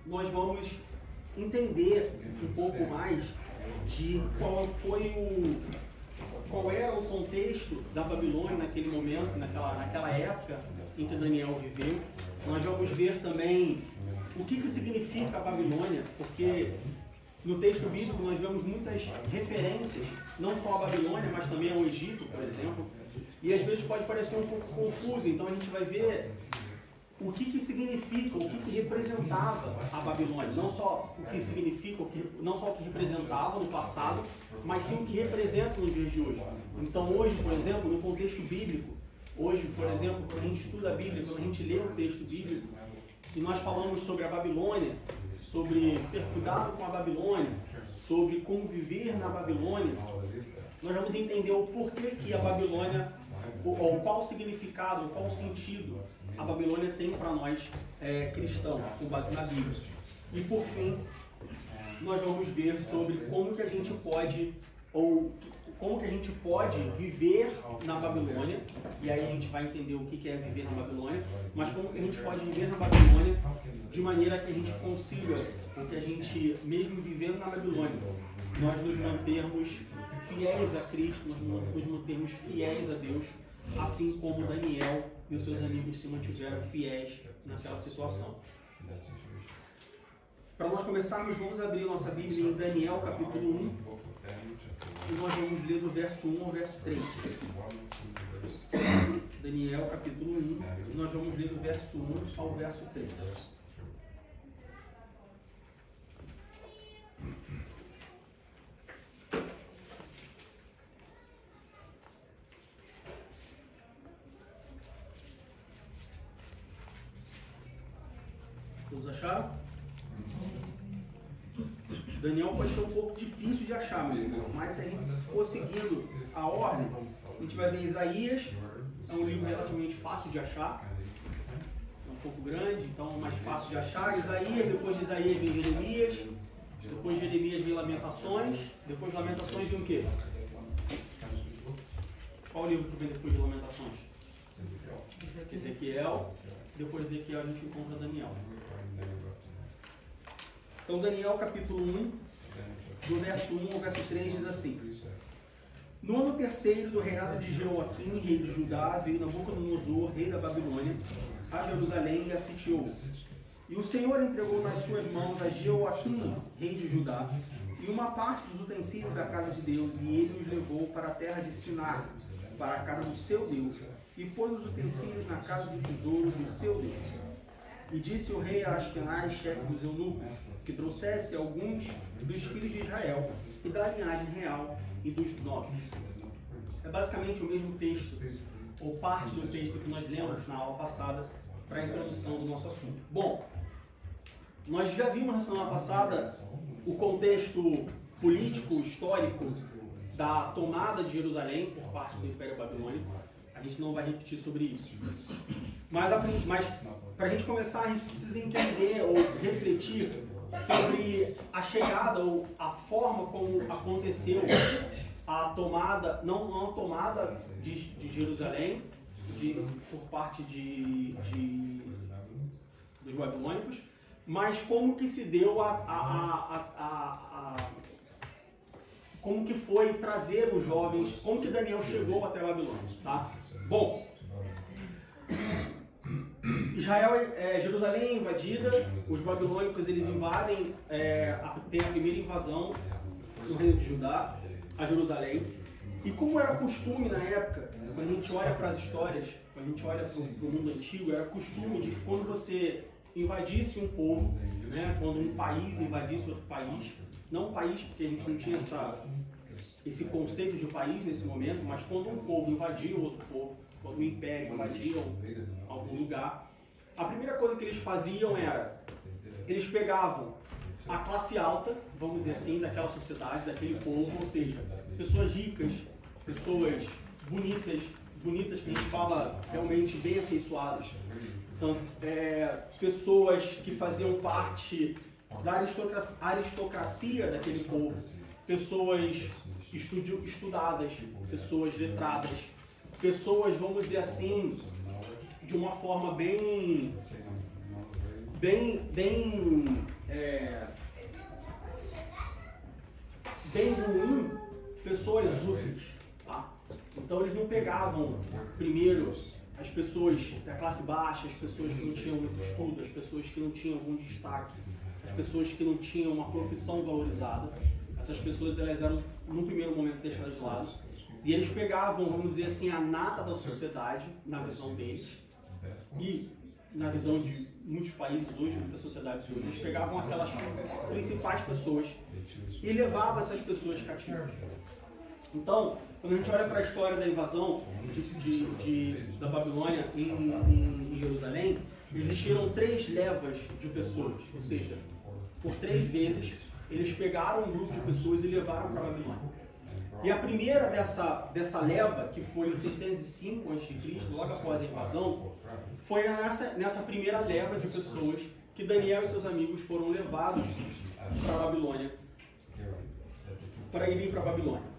nós vamos entender um pouco mais de qual era o contexto da Babilônia naquele momento, naquela época em que Daniel viveu. Nós vamos ver também o que significa a Babilônia, porque no texto bíblico nós vemos muitas referências, não só à Babilônia, mas também ao Egito, por exemplo, e às vezes pode parecer um pouco confuso. Então a gente vai ver o que significa, o que representava a Babilônia, não só o que significa, não só o que representava no passado, mas sim o que representa nos dias de hoje. Então hoje, por exemplo, no contexto bíblico, hoje, por exemplo, quando a gente estuda a Bíblia, quando a gente lê o texto bíblico, e nós falamos sobre a Babilônia, sobre ter cuidado com a Babilônia, sobre conviver na Babilônia, nós vamos entender o porquê que a Babilônia, ou qual o significado, qual o sentido a Babilônia tem para nós cristãos, com base na Bíblia. E por fim, nós vamos ver sobre como que a gente pode, viver na Babilônia, e aí a gente vai entender o que é viver na Babilônia, mas como que a gente pode viver na Babilônia de maneira que a gente consiga, porque a gente, mesmo vivendo na Babilônia, nós nos mantermos fiéis a Cristo, nós nos mantermos fiéis a Deus, assim como Daniel e os seus amigos se mantiveram fiéis naquela situação. Para nós começarmos, vamos abrir nossa Bíblia em Daniel capítulo 1, e nós vamos ler do verso 1 ao verso 3. Daniel capítulo 1, e nós vamos ler do verso 1 ao verso 3. Todos acharam? Daniel pode ser um pouco difícil de achar, meu irmão, mas se a gente for seguindo a ordem, a gente vai ver Isaías, é um livro relativamente fácil de achar, é um pouco grande, então é mais fácil de achar. Isaías, depois de Isaías vem Jeremias, depois de Jeremias vem Lamentações, depois de Lamentações vem o quê? Qual o livro que vem depois de Lamentações? Ezequiel. Depois de Ezequiel a gente encontra Daniel. Então Daniel capítulo 1, do verso 1 ao verso 3 diz assim: No ano terceiro do reinado de Jeoaquim, rei de Judá, veio Nabucodonosor, rei da Babilônia, a Jerusalém e a sitiou. E o Senhor entregou nas suas mãos a Jeoaquim, rei de Judá, e uma parte dos utensílios da casa de Deus, e ele os levou para a terra de Sinar, para a casa do seu Deus, e pôs os utensílios na casa do tesouro do seu Deus. E disse o rei a Aspenaz, chefe dos eunucos, que trouxesse alguns dos filhos de Israel, e da linhagem real e dos nobres. É basicamente o mesmo texto, ou parte do texto que nós lemos na aula passada, para a introdução do nosso assunto. Bom, nós já vimos na semana passada o contexto político, histórico, da tomada de Jerusalém por parte do Império Babilônico. A gente não vai repetir sobre isso. Mas para a gente começar, a gente precisa entender ou refletir sobre a chegada ou a forma como aconteceu a tomada, não a tomada de Jerusalém por parte dos babilônicos, mas como que se deu como que foi trazer os jovens, como que Daniel chegou até a Babilônia, tá? Bom, Jerusalém é invadida, os babilônicos eles invadem, tem a primeira invasão do reino de Judá a Jerusalém. E como era costume na época, quando a gente olha para as histórias, quando a gente olha para o mundo antigo, era costume de que quando você invadisse um povo, né, quando um país invadisse outro país, não um país, porque a gente não tinha esse conceito de país nesse momento, mas quando um povo invadia outro povo, quando o império invadia algum lugar, a primeira coisa que eles faziam era, eles pegavam a classe alta, vamos dizer assim, daquela sociedade, daquele povo, ou seja, pessoas ricas, pessoas bonitas que a gente fala realmente bem afeiçoadas, então, pessoas que faziam parte da aristocracia daquele povo, pessoas estudadas, pessoas letradas, pessoas, vamos dizer assim, de uma forma bem pessoas úteis. Tá? Então eles não pegavam primeiro as pessoas da classe baixa, as pessoas que não tinham muito estudo, as pessoas que não tinham algum destaque, as pessoas que não tinham uma profissão valorizada. Essas pessoas elas eram, num primeiro momento, deixadas de lado. E eles pegavam, vamos dizer assim, a nata da sociedade, na visão deles, e na visão de muitos países hoje, muitas sociedades hoje, eles pegavam aquelas principais pessoas e levavam essas pessoas cativas. Então, quando a gente olha para a história da invasão da Babilônia em Jerusalém, existiram 3 levas de pessoas, ou seja, por 3 vezes eles pegaram um grupo de pessoas e levaram para a Babilônia. E a primeira dessa leva, que foi em 605 a.C., logo após a invasão, foi nessa primeira leva de pessoas que Daniel e seus amigos foram levados para a Babilônia, para irem para a Babilônia.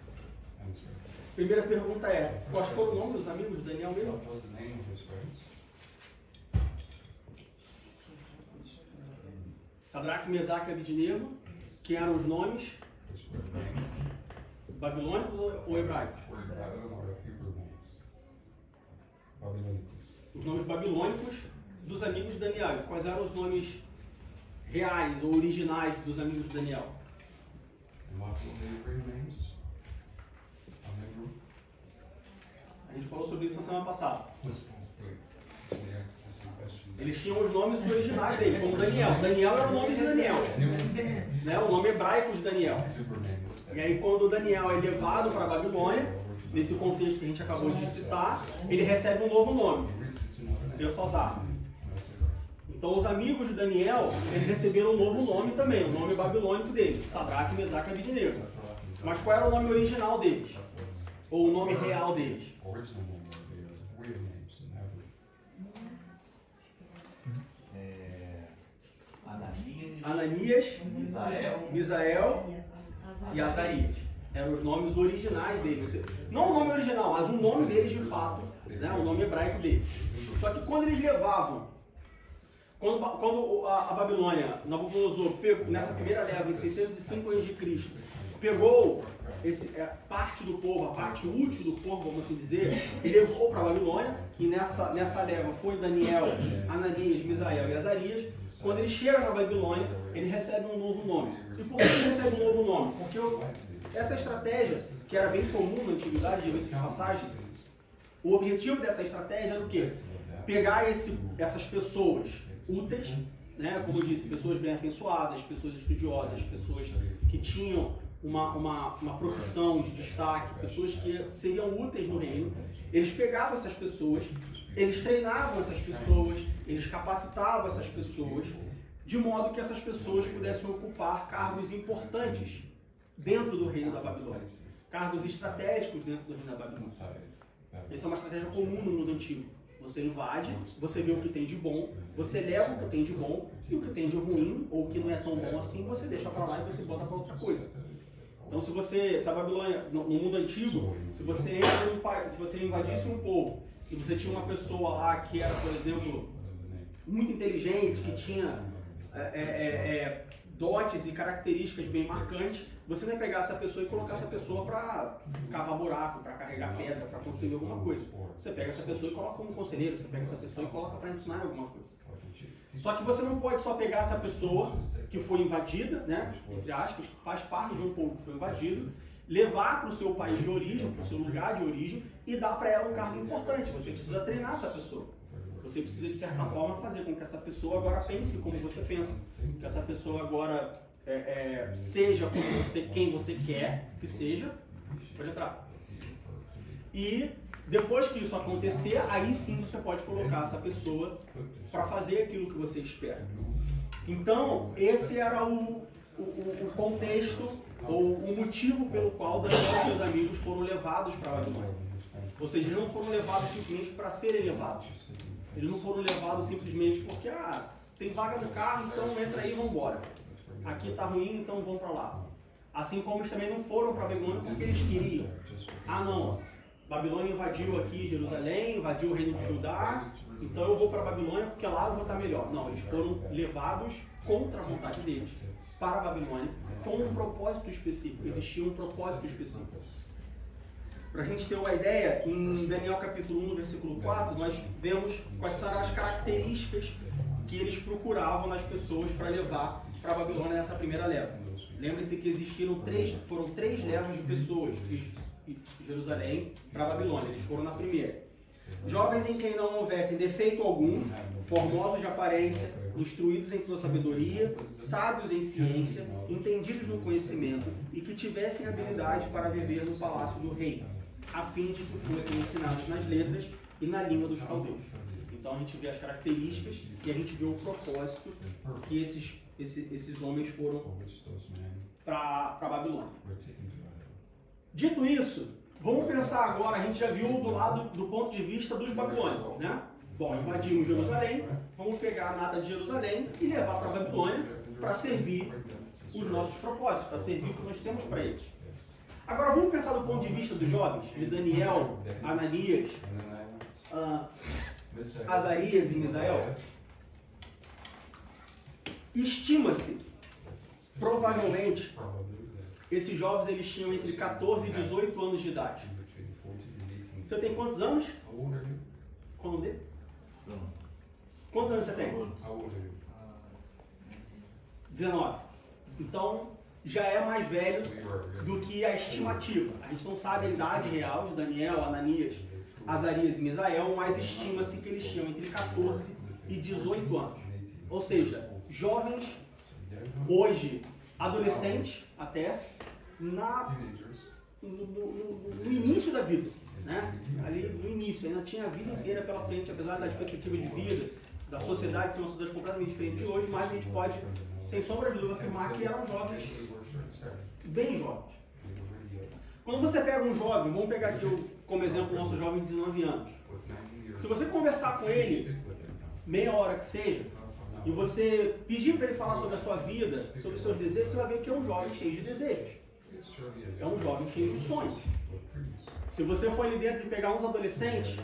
Primeira pergunta é, quais foram o nome dos amigos de Daniel mesmo? Sadraque, Mesaque e Abednego, que eram os nomes babilônicos ou hebraicos? Os nomes babilônicos dos amigos de Daniel. Quais eram os nomes reais ou originais dos amigos de Daniel? A gente falou sobre isso na semana passada. Eles tinham os nomes originais dele, como Daniel. Daniel era o nome de Daniel, né? O nome hebraico de Daniel. E aí quando Daniel é levado para a Babilônia, nesse contexto que a gente acabou de citar, ele recebe um novo nome, Belsazar. Então os amigos de Daniel, eles receberam um novo nome também, o nome babilônico dele, Sadraque, Mesaque e Abednego. Mas qual era o nome original deles? Ou o nome real deles? Ananias, Misael e Azarias. Eram os nomes originais deles. Não o nome original, mas o nome deles de fato, né? O nome hebraico deles. Só que quando eles levavam, quando a Babilônia, Nabucodonosor, nessa primeira leva, em 605 a.C., pegou parte do povo, a parte útil do povo, vamos assim dizer, e levou para a Babilônia, e nessa leva foi Daniel, Ananias, Misael e Azarias. Quando ele chega na Babilônia, ele recebe um novo nome. E por que ele recebe um novo nome? Porque essa estratégia, que era bem comum na antiguidade, de de passagem, o objetivo dessa estratégia era o quê? Pegar essas pessoas úteis, né? Como eu disse, pessoas bem afeiçoadas, pessoas estudiosas, pessoas que tinham uma profissão de destaque, pessoas que seriam úteis no reino. Eles pegavam essas pessoas, eles treinavam essas pessoas, eles capacitavam essas pessoas, de modo que essas pessoas pudessem ocupar cargos importantes dentro do reino da Babilônia, cargos estratégicos dentro do reino da Babilônia. Essa é uma estratégia comum no mundo antigo. Você invade, você vê o que tem de bom, você leva o que tem de bom, e o que tem de ruim, ou o que não é tão bom assim, você deixa para lá e você bota para outra coisa. Então, se a Babilônia, no mundo antigo, se você invadisse um povo e você tinha uma pessoa lá que era, por exemplo, muito inteligente, que tinha dotes e características bem marcantes, você não ia pegar essa pessoa e colocar essa pessoa para cavar buraco, para carregar pedra, para construir alguma coisa. Você pega essa pessoa e coloca como conselheiro, você pega essa pessoa e coloca para ensinar alguma coisa. Só que você não pode só pegar essa pessoa que foi invadida, né, entre aspas, que faz parte de um povo que foi invadido, levar para o seu país de origem, para o seu lugar de origem e dar para ela um cargo importante. Você precisa treinar essa pessoa. Você precisa, de certa forma, fazer com que essa pessoa agora pense como você pensa. Que essa pessoa agora seja como quem você quer que seja. Pode entrar. E depois que isso acontecer, aí sim você pode colocar essa pessoa para fazer aquilo que você espera. Então, esse era o contexto, ou o motivo pelo qual Daniel e seus amigos foram levados para a Babilônia. Ou seja, eles não foram levados simplesmente para serem levados. Eles não foram levados simplesmente porque, tem vaga no carro, então entra aí e vamos embora. Aqui está ruim, então vamos para lá. Assim como eles também não foram para a Babilônia porque eles queriam. Não, Babilônia invadiu aqui Jerusalém, invadiu o reino de Judá, então eu vou para a Babilônia porque lá eu vou estar melhor. Não, eles foram levados contra a vontade deles para a Babilônia com um propósito específico. Existia um propósito específico. Para a gente ter uma ideia, em Daniel capítulo 1, versículo 4, nós vemos quais são as características que eles procuravam nas pessoas para levar para a Babilônia nessa primeira leva. Lembre-se que foram três levas de pessoas de Jerusalém para a Babilônia. Eles foram na primeira. Jovens em quem não houvesse defeito algum, formosos de aparência, instruídos em sua sabedoria, sábios em ciência, entendidos no conhecimento e que tivessem habilidade para viver no palácio do rei, a fim de que fossem ensinados nas letras e na língua dos caldeus. Então a gente vê as características e a gente vê o propósito que esses homens foram para a Babilônia. Dito isso, vamos pensar agora, a gente já viu do lado do ponto de vista dos babilônicos, né? Bom, invadimos Jerusalém, vamos pegar a nata de Jerusalém e levar para a Babilônia para servir os nossos propósitos, para servir o que nós temos para eles. Agora vamos pensar do ponto de vista dos jovens, de Daniel, Ananias, Azarias e Misael. Estima-se, provavelmente, esses jovens eles tinham entre 14 e 18 anos de idade. Você tem quantos anos? Qual o nome dele? Quantos anos você tem? 19. Então, já é mais velho do que a estimativa. A gente não sabe a idade real de Daniel, Ananias, Azarias e Misael, mas estima-se que eles tinham entre 14 e 18 anos. Ou seja, jovens, hoje, adolescentes até, no início da vida. Né? Ali no início, ainda tinha a vida inteira pela frente, apesar da perspectiva de vida, da sociedade ser uma sociedade completamente diferente de hoje, mas a gente pode, sem sombra de dúvida, afirmar que eram jovens, bem jovens. Quando você pega um jovem, vamos pegar aqui como exemplo o nosso jovem de 19 anos. Se você conversar com ele, meia hora que seja, e você pedir para ele falar sobre a sua vida, sobre os seus desejos, você vai ver que é um jovem cheio de desejos. É um jovem cheio de sonhos. Se você for ali dentro e pegar uns adolescentes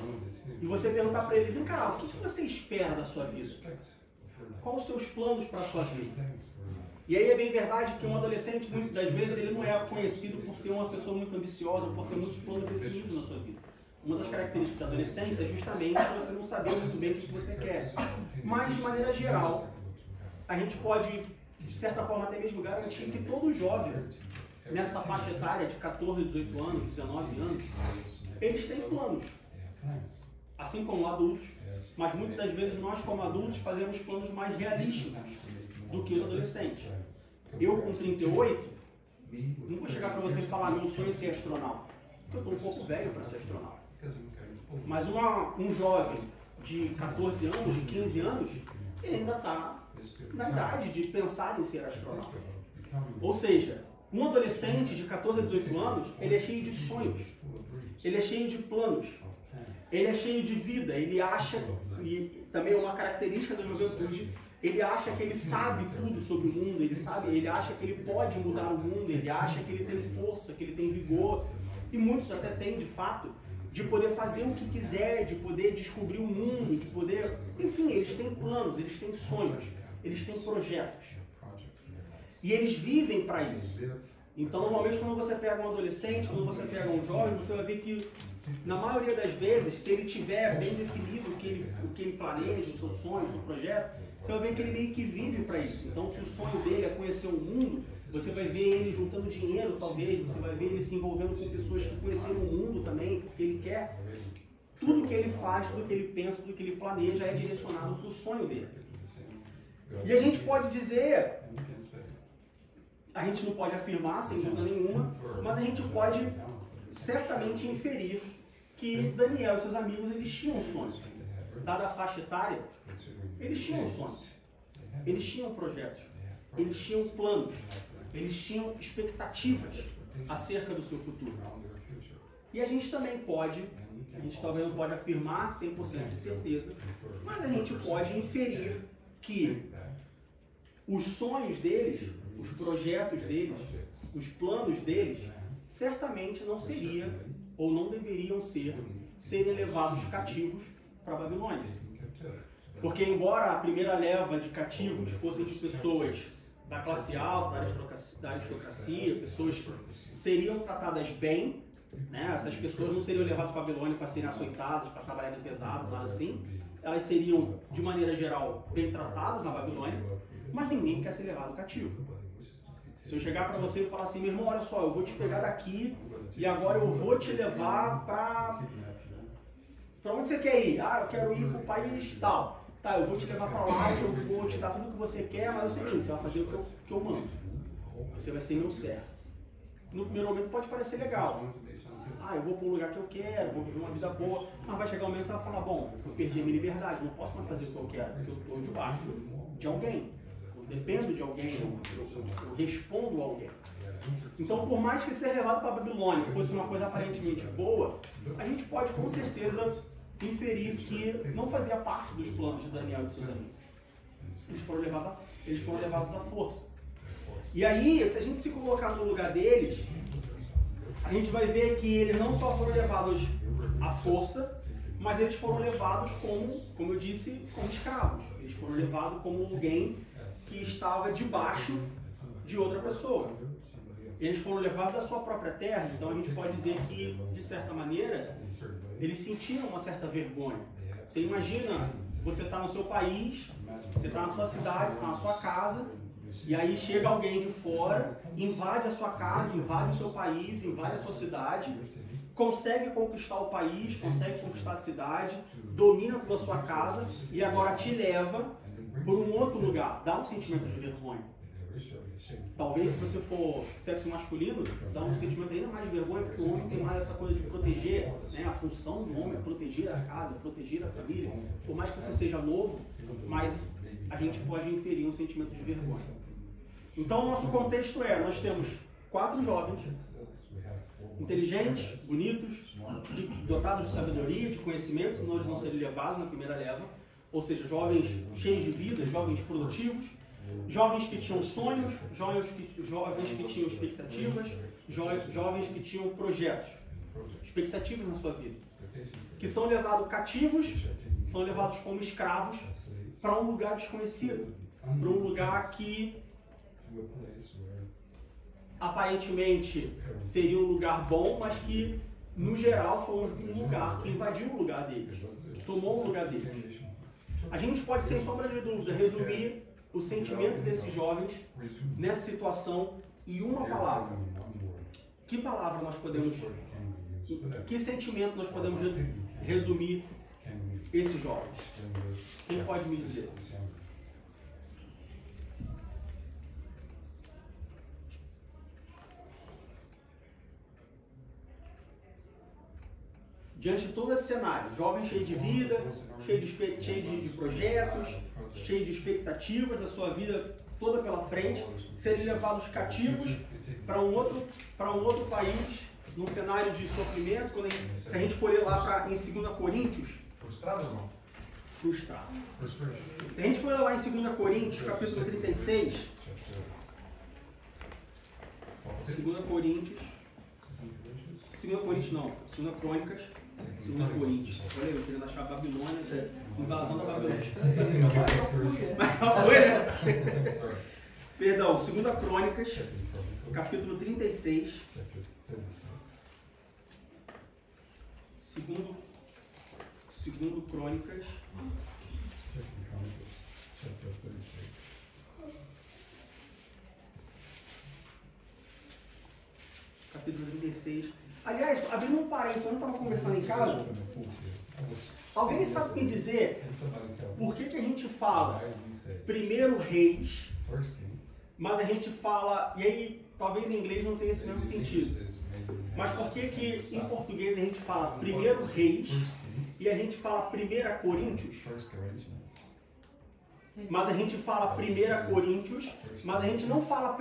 e você perguntar para ele, vem cá, o que você espera da sua vida? Quais os seus planos para a sua vida? E aí é bem verdade que um adolescente, muitas das vezes, ele não é conhecido por ser uma pessoa muito ambiciosa, por ter muitos planos definidos na sua vida. Uma das características da adolescência é justamente você não saber muito bem o que você quer. Mas, de maneira geral, a gente pode, de certa forma, até mesmo garantir que todo jovem, nessa faixa etária de 14, 18 anos, 19 anos, eles têm planos. Assim como adultos. Mas muitas das vezes nós, como adultos, fazemos planos mais realísticos do que os adolescentes. Eu, com 38, não vou chegar para você e falar meu sonho é ser astronauta. Porque eu estou um pouco velho para ser astronauta. Mas um jovem de 14 anos, de 15 anos, ele ainda está na idade de pensar em ser astronauta. Ou seja, um adolescente de 14 a 18 anos, ele é cheio de sonhos, ele é cheio de planos, ele é cheio de vida, ele acha, e também é uma característica da juventude, ele acha que ele sabe tudo sobre o mundo, ele acha que ele pode mudar o mundo, ele acha que ele tem força, que ele tem vigor, e muitos até têm de fato, de poder fazer o que quiser, de poder descobrir o mundo, de poder... Enfim, eles têm planos, eles têm sonhos, eles têm projetos. E eles vivem para isso. Então, normalmente, quando você pega um adolescente, quando você pega um jovem, você vai ver que, na maioria das vezes, se ele tiver bem definido o que ele planeja, o seu sonho, o seu projeto, você vai ver que ele meio que vive para isso. Então, se o sonho dele é conhecer o mundo, você vai ver ele juntando dinheiro, talvez, você vai ver ele se envolvendo com pessoas que conheceram o mundo também, porque ele quer. Tudo que ele faz, tudo que ele pensa, tudo que ele planeja é direcionado para o sonho dele. E a gente pode dizer, a gente não pode afirmar sem dúvida nenhuma, mas a gente pode certamente inferir que Daniel e seus amigos, eles tinham sonhos. Dada a faixa etária, eles tinham sonhos, eles tinham projetos, eles tinham planos, eles tinham expectativas acerca do seu futuro. E a gente também pode, a gente talvez não pode afirmar 100% de certeza, mas a gente pode inferir que os sonhos deles, os projetos deles, os planos deles, certamente não seriam ou não deveriam serem levados cativos para a Babilônia. Porque embora a primeira leva de cativos fossem de pessoas da classe alta, da aristocracia, pessoas que seriam tratadas bem, né? Essas pessoas não seriam levadas para a Babilônia para serem açoitadas, para trabalharem pesado, nada assim. Elas seriam, de maneira geral, bem tratadas na Babilônia, mas ninguém quer ser levado cativo. Se eu chegar para você e falar assim, meu irmão, olha só, eu vou te pegar daqui e agora eu vou te levar para onde você quer ir? Ah, eu quero ir para o país tal. Tá, eu vou te levar para lá, eu vou te dar tudo o que você quer, mas é o seguinte, você vai fazer o que eu mando. Você vai ser meu servo. No primeiro momento pode parecer legal. Ah, eu vou para um lugar que eu quero, vou viver uma vida boa. Mas vai chegar um momento que você vai falar, bom, eu perdi a minha liberdade, não posso mais fazer o que eu quero, porque eu estou debaixo de alguém. Eu dependo de alguém, eu respondo a alguém. Então, por mais que ser levado para a Babilônia fosse uma coisa aparentemente boa, a gente pode com certeza inferir que não fazia parte dos planos de Daniel e de seus amigos. Eles foram levados à força. E aí, se a gente se colocar no lugar deles, a gente vai ver que eles não só foram levados à força, mas eles foram levados como eu disse, como escravos. Eles foram levados como alguém que estava debaixo de outra pessoa. Eles foram levados da sua própria terra, então a gente pode dizer que, de certa maneira, eles sentiram uma certa vergonha. Você imagina, você está no seu país, você está na sua cidade, está na sua casa, e aí chega alguém de fora, invade a sua casa, invade o seu país, invade a sua cidade, consegue conquistar o país, consegue conquistar a cidade, domina pela sua casa e agora te leva por um outro lugar. Dá um sentimento de vergonha. Talvez se você for sexo masculino, dá um sentimento ainda mais de vergonha, porque o homem tem mais essa coisa de proteger, né? A função do homem é proteger a casa, proteger a família. Por mais que você seja novo, mas a gente pode inferir um sentimento de vergonha. Então o nosso contexto nós temos 4 jovens, inteligentes, bonitos, dotados de sabedoria, de conhecimento, senão eles não seriam levados na primeira leva, ou seja, jovens cheios de vida, jovens produtivos, jovens que tinham sonhos, jovens que tinham expectativas, jovens que tinham projetos, expectativas na sua vida, que são levados cativos, são levados como escravos para um lugar desconhecido, para um lugar que aparentemente seria um lugar bom, mas que no geral foi um lugar que invadiu o lugar deles, que tomou o lugar deles. A gente pode, sem sombra de dúvida, resumir o sentimento desses jovens nessa situação em uma palavra. Que palavra nós podemos, que sentimento nós podemos resumir esses jovens? Quem pode me dizer? Diante de todo esse cenário, jovem cheio de vida, cheio de projetos, cheio de expectativas da sua vida toda pela frente, serem levados cativos para um outro país, num cenário de sofrimento. Se a gente for ler lá em 2 Coríntios... Frustrado ou não? Frustrado. Se a gente for ler lá em 2 Coríntios, capítulo 36... 2 Crônicas... 2 Coríntios. Olha, eu querendo achar a Babilônia, invasão da Babilônia. Mas não foi, né? Perdão, 2 Crônicas, capítulo 36. 2 Crônicas. Capítulo 36. Aliás, abrindo um parênteses, quando eu estava conversando em casa, alguém sabe me dizer por que a gente fala primeiro Reis, mas a gente fala, e aí talvez em inglês não tenha esse mesmo sentido, mas por que em português a gente fala primeiro Reis e a gente fala 1 Coríntios, mas a gente fala 1 Coríntios, mas a gente não fala 1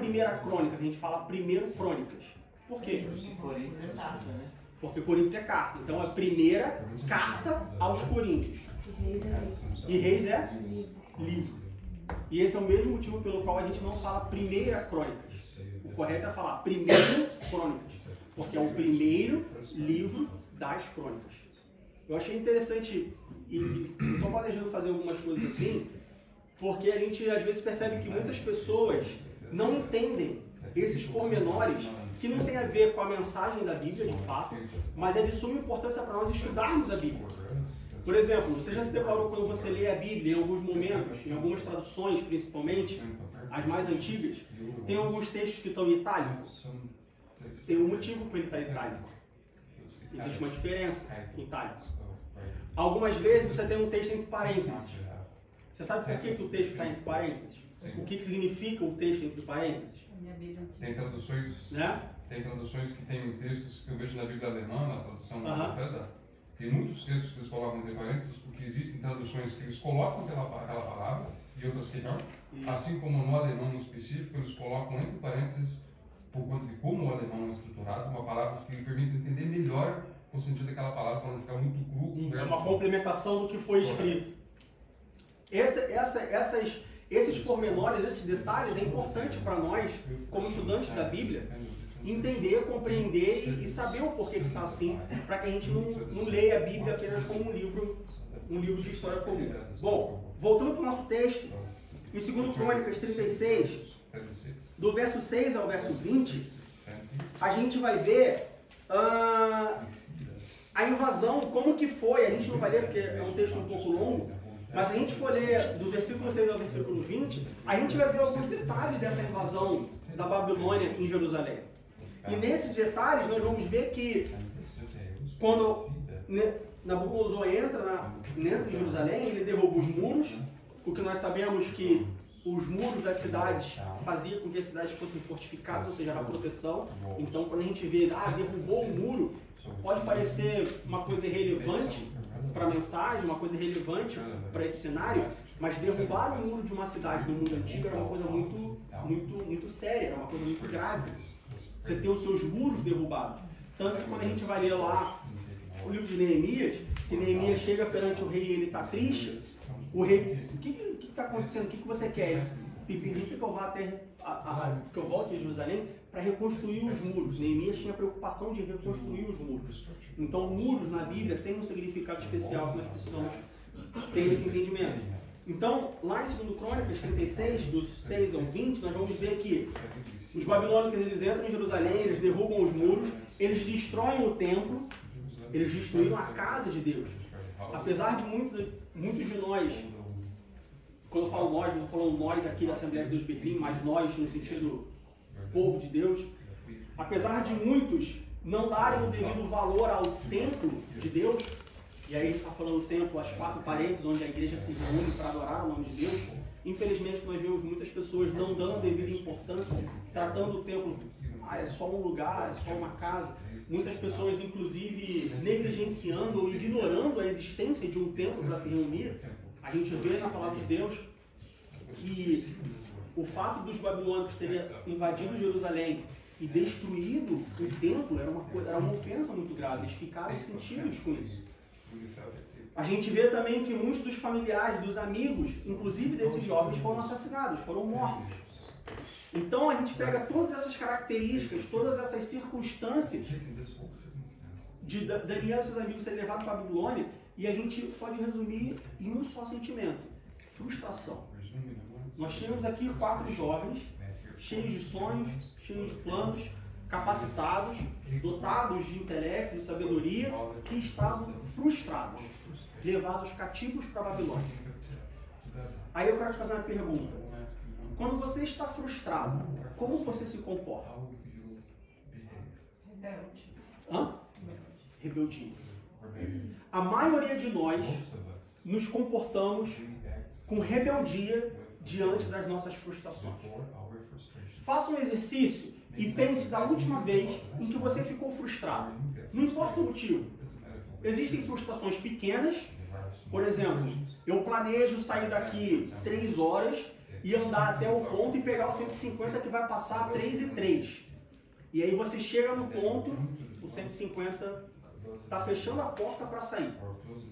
Crônicas, a gente fala 1 Crônicas. Por quê? Porque Coríntios é carta. Então é a primeira carta aos Coríntios. E Reis é livro. E esse é o mesmo motivo pelo qual a gente não fala 1 Crônicas. O correto é falar 1 Crônicas. Porque é o primeiro livro das Crônicas. Eu achei interessante e estou planejando fazer algumas coisas assim, porque a gente às vezes percebe que muitas pessoas não entendem esses pormenores que não tem a ver com a mensagem da Bíblia, de fato, mas é de suma importância para nós estudarmos a Bíblia. Por exemplo, você já se deparou quando você lê a Bíblia, em alguns momentos, em algumas traduções principalmente, as mais antigas, tem alguns textos que estão em itálico. Tem um motivo para ele estar em itálico. Existe uma diferença em itálico. Algumas vezes você tem um texto entre parênteses. Você sabe por que o texto está entre parênteses? O que significa o texto entre parênteses? Tem traduções, né? Tem traduções que tem textos que eu vejo na Bíblia alemã, na tradução da Feda. Tem muitos textos que eles colocam entre parênteses, porque existem traduções que eles colocam aquela palavra e outras que não. Assim como no alemão no específico, eles colocam entre parênteses, por conta de como o alemão é estruturado, uma palavra que permite entender melhor o sentido daquela palavra, para não ficar muito cru um verbo. É uma complementação do que foi escrito. Esses pormenores, esses detalhes, é importante para nós, como estudantes da Bíblia, entender, compreender e saber o porquê que está assim, para que a gente não leia a Bíblia apenas como um livro de história comum. Bom, voltando para o nosso texto, em 2 Crônicas 36, do verso 6 ao verso 20, a gente vai ver a invasão, como que foi. A gente não vai ler porque é um texto um pouco longo, mas a gente for ler do versículo 6 ao versículo 20, a gente vai ver alguns detalhes dessa invasão da Babilônia em Jerusalém. E nesses detalhes nós vamos ver que quando Nabucodonosor entra em Jerusalém, ele derruba os muros, porque nós sabemos que os muros das cidades faziam com que as cidades fossem fortificadas, ou seja, era proteção. Então quando a gente vê, derrubou o muro, pode parecer uma coisa irrelevante para a mensagem, uma coisa relevante para esse cenário, mas derrubar o muro de uma cidade no mundo antigo era uma coisa muito séria, era uma coisa muito grave. Você tem os seus muros derrubados. Tanto que quando a gente vai ler lá o livro de Neemias, que Neemias chega perante o rei e ele está triste, o rei, o que está acontecendo? O que você quer? Permita que eu vá que eu volte a Jerusalém para reconstruir os muros. Neemias tinha a preocupação de reconstruir os muros. Então, muros na Bíblia tem um significado especial que nós precisamos ter esse entendimento. Então, lá em 2 Crônicas 36, dos 6 ao 20, nós vamos ver que os babilônicos, eles entram em Jerusalém, eles derrubam os muros, eles destroem o templo, eles destruíram a casa de Deus. Apesar de muitos de nós, quando eu falo nós, não estou falando nós aqui da Assembleia de Deus Berlim, mas nós no sentido povo de Deus, apesar de muitos não darem o devido valor ao templo de Deus, e aí está falando o templo, as 4 paredes onde a igreja se reúne para adorar o nome de Deus, infelizmente nós vemos muitas pessoas não dando devida importância, tratando o templo, é só um lugar, é só uma casa. Muitas pessoas, inclusive, negligenciando ou ignorando a existência de um templo para se reunir. A gente vê na palavra de Deus que o fato dos babilônicos terem invadido Jerusalém e destruído o templo era uma ofensa muito grave. Eles ficaram sentidos com isso. A gente vê também que muitos dos familiares, dos amigos, inclusive desses jovens, foram assassinados, foram mortos. Então a gente pega todas essas características, todas essas circunstâncias de Daniel e seus amigos serem levados para a Babilônia e a gente pode resumir em um só sentimento: frustração. Nós tínhamos aqui 4 jovens, cheios de sonhos, cheios de planos, capacitados, dotados de intelecto, de sabedoria, que estavam frustrados, levados cativos para a Babilônia. Aí eu quero te fazer uma pergunta. Quando você está frustrado, como você se comporta? Rebelde. Rebeldia. A maioria de nós nos comportamos com rebeldia diante das nossas frustrações. Faça um exercício e pense da última vez em que você ficou frustrado. Não importa o motivo. Existem frustrações pequenas. Por exemplo, eu planejo sair daqui 3 horas e andar até o ponto e pegar o 150 que vai passar 3:03. E aí você chega no ponto, o 150 está fechando a porta para sair.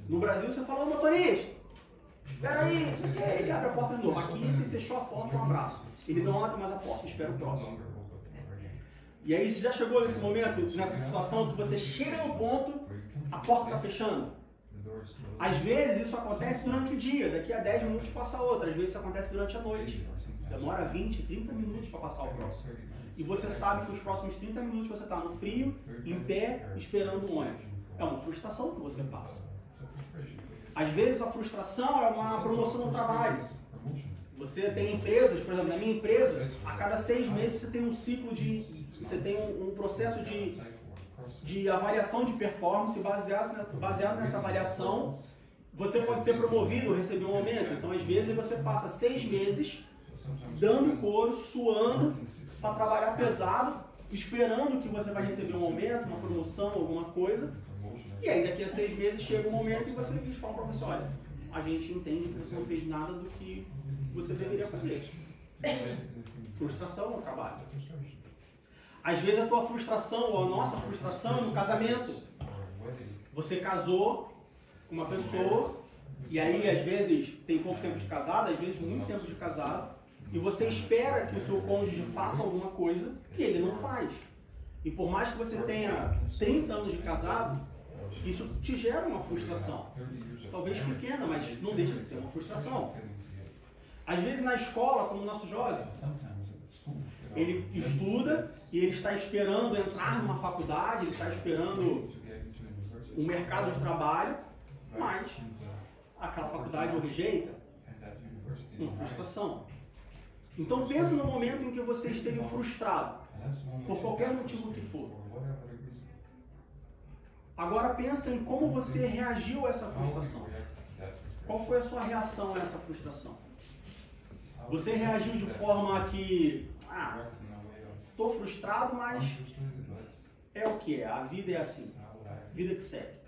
No Brasil você fala: ô motorista, espera aí, ele abre a porta de novo. Aqui você fechou a porta, um abraço. Ele não abre mais a porta, espera o próximo. E aí você já chegou nesse momento, nessa situação que você chega no ponto, a porta está fechando? Às vezes isso acontece durante o dia, daqui a 10 minutos passa outra. Às vezes isso acontece durante a noite. Demora 20, 30 minutos para passar o próximo. E você sabe que os próximos 30 minutos você está no frio, em pé, esperando o ônibus. É uma frustração que você passa. Às vezes a frustração é uma promoção no trabalho. Você tem empresas, por exemplo, na minha empresa, a cada 6 meses você tem um ciclo de... Você tem um processo de avaliação de performance. Baseado nessa avaliação, você pode ser promovido ou receber um aumento. Então, às vezes, você passa 6 meses dando couro, suando, para trabalhar pesado, esperando que você vai receber um aumento, uma promoção, alguma coisa. E aí, daqui a 6 meses, chega um momento e você fala para você, olha, a gente entende que você não fez nada do que você deveria fazer. Frustração no trabalho. Às vezes a tua frustração, ou a nossa frustração, é no casamento. Você casou com uma pessoa, e aí às vezes tem pouco tempo de casado, às vezes muito tempo de casado, e você espera que o seu cônjuge faça alguma coisa que ele não faz. E por mais que você tenha 30 anos de casado, isso te gera uma frustração. Talvez pequena, mas não deixa de ser uma frustração. Às vezes na escola, como o nosso jovem, ele estuda e ele está esperando entrar numa faculdade, ele está esperando um mercado de trabalho, mas aquela faculdade o rejeita. Uma frustração. Então pensa no momento em que você esteve frustrado, por qualquer motivo que for. Agora pensa em como você reagiu a essa frustração. Qual foi a sua reação a essa frustração? Você reagiu de forma que, estou frustrado, mas é o que é, a vida é assim, vida que segue.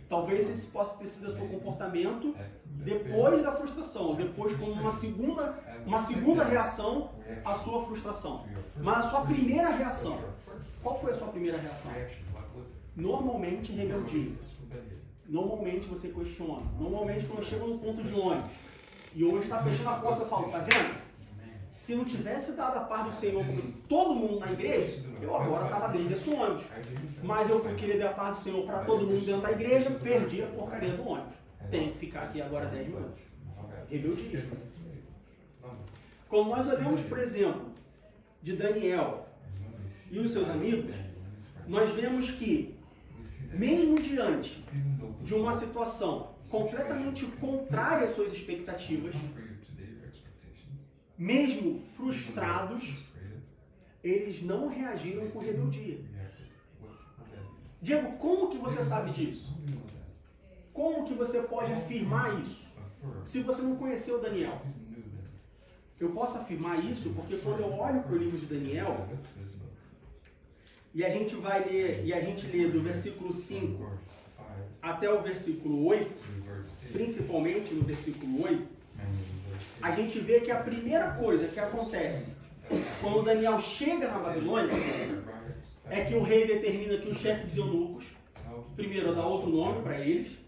Talvez esse possa ter sido o seu comportamento depois da frustração, depois como uma segunda reação à sua frustração. Mas a sua primeira reação, qual foi a sua primeira reação? Normalmente rebeldia. Normalmente você questiona. Normalmente quando eu chego no ponto de ônibus e hoje está fechando a porta, eu falo, tá vendo? Se não tivesse dado a paz do Senhor para todo mundo na igreja, eu agora estava dentro desse ônibus. Mas eu fui querer dar a paz do Senhor para todo mundo dentro da igreja, perdi a porcaria do ônibus. Tenho que ficar aqui agora 10 minutos. Rebeldia. Quando nós olhamos, por exemplo, de Daniel e os seus amigos, nós vemos que, mesmo diante de uma situação completamente contrária às suas expectativas, mesmo frustrados, eles não reagiram com rebeldia. Diego, como que você sabe disso? Como que você pode afirmar isso? Se você não conheceu Daniel. Eu posso afirmar isso porque quando eu olho para o livro de Daniel, e a gente vai ler, e a gente lê do versículo 5 até o versículo 8, principalmente no versículo 8, a gente vê que a primeira coisa que acontece quando Daniel chega na Babilônia é que o rei determina que o chefe dos eunucos, primeiro dá outro nome para eles,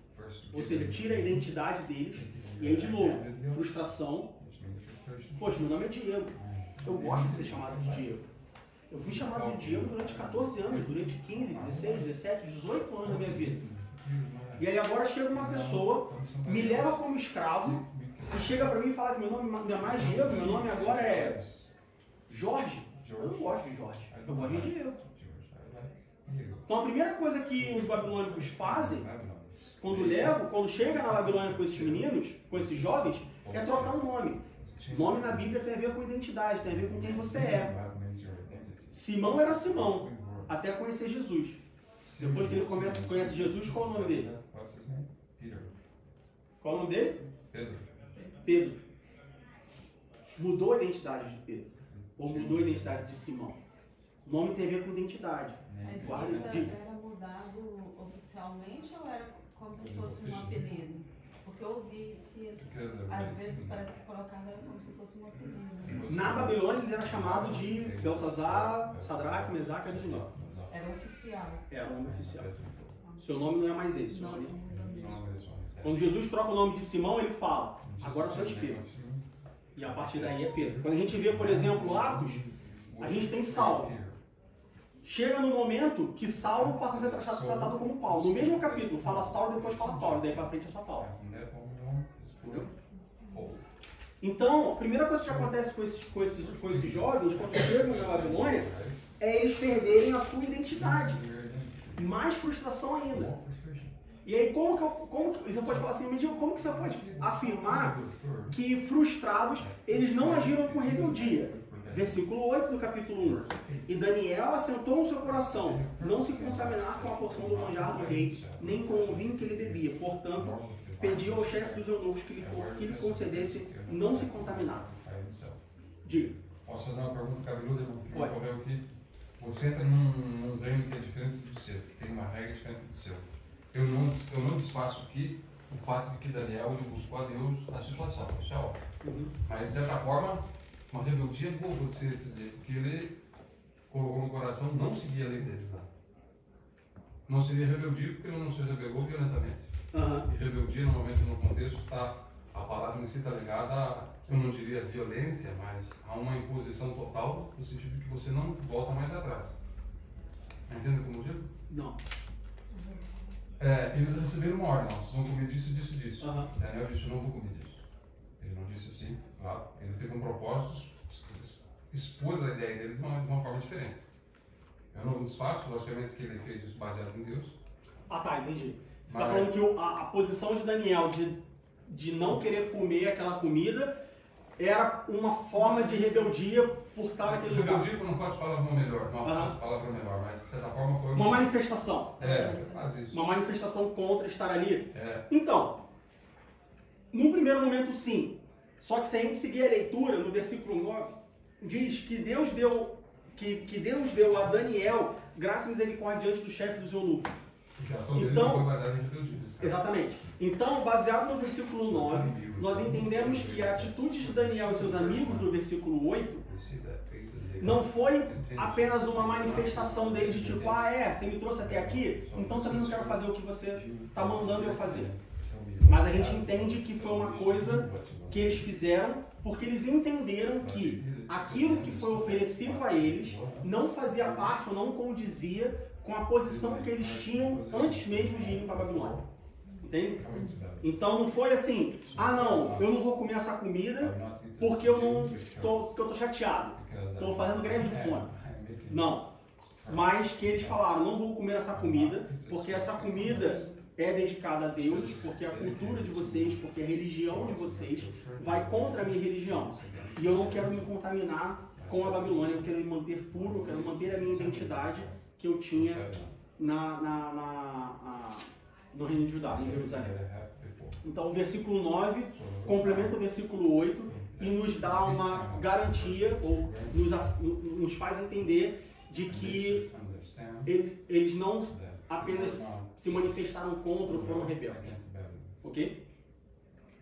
ou seja, tira a identidade deles, e aí de novo, frustração. Poxa, meu nome é Diego, eu gosto de ser chamado de Diego. Eu fui chamado de Diego durante 14 anos, durante 15, 16, 17, 18 anos da minha vida. E aí agora chega uma pessoa, me leva como escravo, e chega para mim e fala que meu nome não é mais Diego, meu nome agora é Jorge. Eu não gosto de Jorge, eu gosto de Diego. Então a primeira coisa que os babilônicos fazem, quando chega na Babilônia com esses meninos, com esses jovens, é trocar um nome. Nome na Bíblia tem a ver com identidade, tem a ver com quem você é. Simão era Simão, até conhecer Jesus. Depois que ele conhece Jesus, qual é o nome dele? Qual é o nome dele? Pedro. Mudou a identidade de Pedro. Ou mudou a identidade de Simão. O nome tem a ver com identidade. Mas isso era mudado oficialmente ou era como se fosse um apelido? Porque eu ouvi que às vezes parece que colocava como se fosse um apelido. Na Babilônia ele era chamado de Belsazar, Sadraque, Mesaque e Abednego. Era oficial. Era o nome oficial. Seu nome não é mais esse. Nome. Quando Jesus troca o nome de Simão, ele fala, agora tu és Pedro. E a partir daí é Pedro. Quando a gente vê, por exemplo, Atos, a gente tem Saulo. chega no momento que Saulo passa a ser tratado como Paulo. No mesmo capítulo, fala Saulo, depois fala Paulo, daí pra frente é só Paulo. Então, a primeira coisa que acontece com esses jovens, quando chegam na Babilônia, é eles perderem a sua identidade. Mais frustração ainda. E aí, como que você pode falar assim, me diga, como que você pode afirmar que frustrados, eles não agiram com rebeldia? Versículo 8 do capítulo 1. E Daniel assentou no seu coração não se contaminar com a porção do manjar do rei, nem com o vinho que ele bebia. Portanto, pediu ao chefe dos eunucos que lhe concedesse não se contaminar. Diga. Posso fazer uma pergunta cabeluda, irmão? Que ocorreu aqui. Você entra num reino que é diferente do seu, que tem uma regra diferente do seu. Eu não desfaço aqui o fato de que Daniel ele buscou a Deus na situação. Isso é óbvio. Mas, de certa forma, uma rebeldia boa, vou dizer, porque ele colocou no coração não seguir a lei deles lá. Não seria rebeldia porque ele não se rebelou violentamente. E rebeldia, normalmente, no contexto, a palavra em si está ligada a, eu não diria violência, mas a uma imposição total, no sentido de que você não volta mais atrás. Entende como eu digo? Não. Eles receberam uma ordem, vocês vão comer disso, disso. Daniel disse, eu não vou comer disso. Ele não disse assim, claro. Ele teve um propósito, expôs a ideia dele de uma forma diferente. Eu não desfaço, logicamente, que ele fez isso baseado em Deus. Tá, entendi. Você está falando que a posição de Daniel de não querer comer aquela comida era uma forma de rebeldia por estar naquele lugar. Rebeldia, quando não faz palavra melhor, não faz palavra melhor, mas de certa forma foi uma manifestação. Quase isso. Uma manifestação contra estar ali. Então, num primeiro momento sim. Só que se a gente seguir a leitura, no versículo 9, diz que Deus deu a Daniel graça e misericórdia diante do chefe dos eunucos. Então, foi baseado em rebeldia. Exatamente. Então, baseado no versículo 9, nós entendemos que a atitude de Daniel e seus amigos do versículo 8 não foi apenas uma manifestação deles de tipo, você me trouxe até aqui, então também não quero fazer o que você está mandando eu fazer. Mas a gente entende que foi uma coisa que eles fizeram porque eles entenderam que aquilo que foi oferecido a eles não fazia parte ou não condizia com a posição que eles tinham antes mesmo de irem para a Babilônia. Entende? Então não foi assim, não, eu não vou comer essa comida porque eu estou chateado, estou fazendo greve de fome. Não. Mas que eles falaram, não vou comer essa comida porque essa comida é dedicada a Deus, porque a cultura de vocês, porque a religião de vocês vai contra a minha religião. E eu não quero me contaminar com a Babilônia, eu quero me manter puro, eu quero manter a minha identidade que eu tinha no reino de Judá, em Jerusalém. Então o versículo 9 complementa o versículo 8 e nos dá uma garantia, ou nos faz entender de que eles não apenas se manifestaram contra ou foram rebeldes. Ok?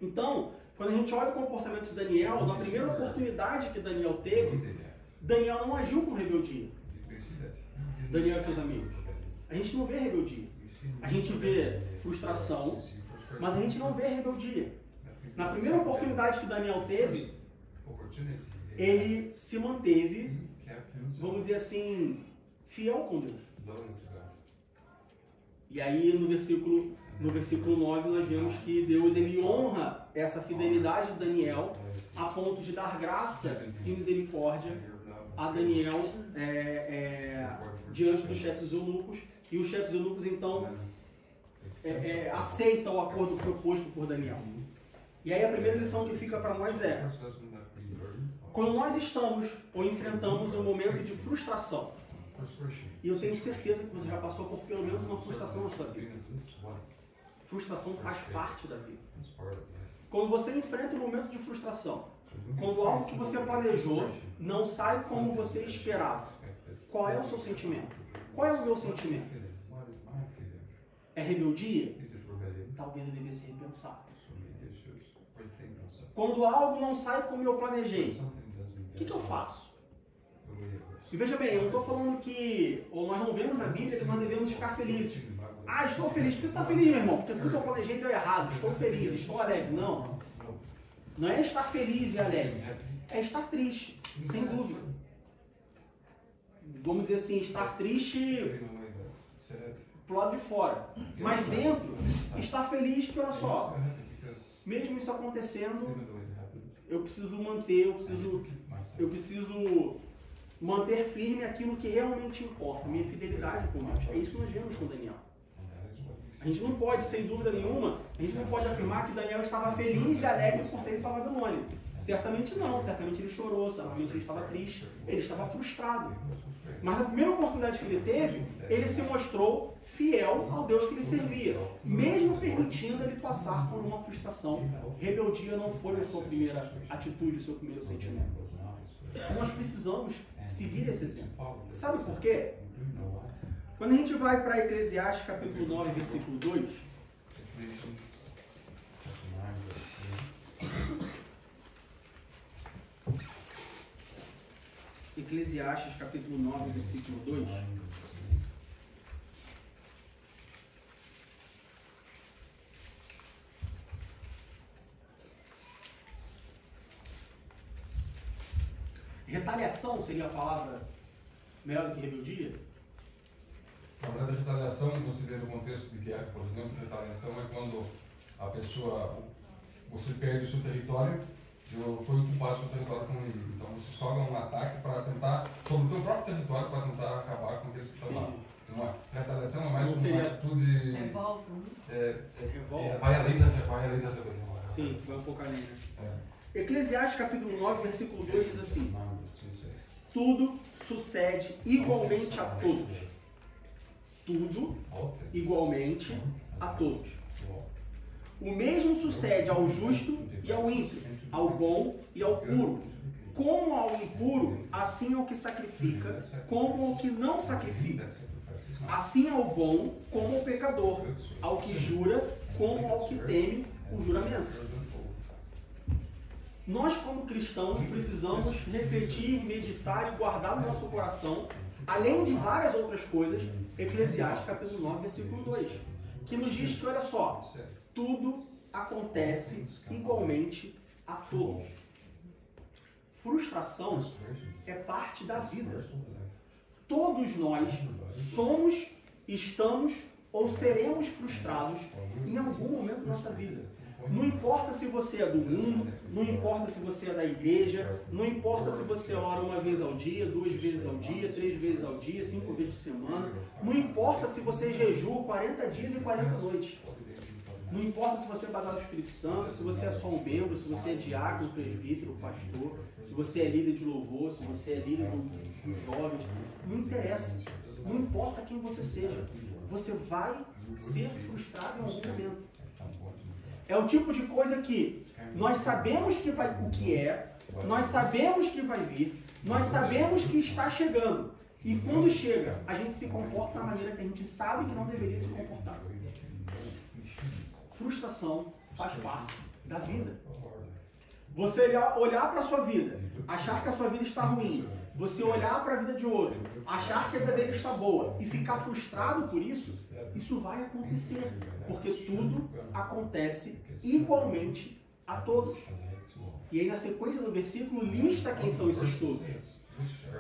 Então, quando a gente olha o comportamento de Daniel, na primeira oportunidade que Daniel teve, Daniel não agiu com rebeldia. Daniel e seus amigos. A gente não vê rebeldia. A gente vê frustração, mas a gente não vê rebeldia. Na primeira oportunidade que Daniel teve, ele se manteve, vamos dizer assim, fiel com Deus. E aí no versículo 9 nós vemos que Deus ele honra essa fidelidade de Daniel a ponto de dar graça e misericórdia a Daniel diante do chefe dos eunucos, e os chefes dos eunucos então aceitam o acordo proposto por Daniel. E aí a primeira lição que fica para nós é: quando nós estamos ou enfrentamos um momento de frustração, e eu tenho certeza que você já passou por pelo menos uma frustração na sua vida. Frustração faz parte da vida. Quando você enfrenta um momento de frustração, quando algo que você planejou não sai como você esperava, qual é o seu sentimento? Qual é o meu sentimento? É rebeldia? Talvez eu devesse repensar. Quando algo não sai como eu planejei, o que eu faço? E veja bem, eu não estou falando que, ou nós não vemos na Bíblia que nós devemos ficar felizes. Estou feliz. Por que você está feliz, meu irmão? Porque tudo que eu planejei deu errado. Estou feliz, estou alegre. Não. Não é estar feliz e alegre. É estar triste, sem dúvida. vamos dizer assim, estar triste pro lado de fora. Mas dentro, estar feliz que, olha só, mesmo isso acontecendo, eu preciso manter firme aquilo que realmente importa, minha fidelidade com Deus. É isso que nós vemos com Daniel. A gente não pode, sem dúvida nenhuma, a gente não pode afirmar que Daniel estava feliz e alegre por ter ido para a Babilônia. Certamente não, certamente ele chorou, certamente ele estava triste, ele estava frustrado. Mas na primeira oportunidade que ele teve, ele se mostrou fiel ao Deus que ele servia, mesmo permitindo ele passar por uma frustração. Rebeldia não foi a sua primeira atitude, o seu primeiro sentimento. Nós precisamos seguir esse exemplo. Sabe por quê? Quando a gente vai para Eclesiastes capítulo 9, versículo 2, Eclesiastes capítulo 9, versículo 2, retaliação seria a palavra melhor do que rebeldia? Na verdade, a retaliação, você vê no contexto de guerra, por exemplo, retaliação é quando a pessoa, você perde o seu território e foi ocupado o seu território com um inimigo. Então, você sogra um ataque para tentar, sobre o seu próprio território, para tentar acabar com aqueles que estão lá. Uma retaliação é mais uma atitude... Revolta. Revolta. Vai além da rebelião. Sim, vai um pouco além, né? Eclesiastes capítulo 9, versículo 2 diz assim: tudo sucede igualmente a todos. Tudo igualmente a todos. O mesmo sucede ao justo e ao ímpio, ao bom e ao puro. Como ao impuro, assim ao que sacrifica, como ao que não sacrifica. Assim ao bom, como ao pecador. Ao que jura, como ao que teme o juramento. Nós, como cristãos, precisamos refletir, meditar e guardar no nosso coração, além de várias outras coisas, Eclesiastes capítulo 9, versículo 2, que nos diz que, olha só, tudo acontece igualmente a todos. Frustração é parte da vida. Todos nós somos, estamos ou seremos frustrados em algum momento da nossa vida. Não importa se você é do mundo, não importa se você é da igreja, não importa se você ora uma vez ao dia, 2 vezes ao dia, 3 vezes ao dia, 5 vezes por semana. Não importa se você jejua 40 dias e 40 noites. Não importa se você é batizado do Espírito Santo, se você é só um membro, se você é diácono, presbítero, pastor, se você é líder de louvor, se você é líder dos jovens. Não interessa. Não importa quem você seja. Você vai ser frustrado em algum momento. É o tipo de coisa que nós sabemos que vai, o que é, nós sabemos que vai vir, nós sabemos que está chegando. E quando chega, a gente se comporta da maneira que a gente sabe que não deveria se comportar. Frustração faz parte da vida. Você olhar para a sua vida, achar que a sua vida está ruim, você olhar para a vida de outro, achar que a vida dele está boa e ficar frustrado por isso, isso vai acontecer, porque tudo acontece igualmente a todos. E aí na sequência do versículo lista quem são esses todos.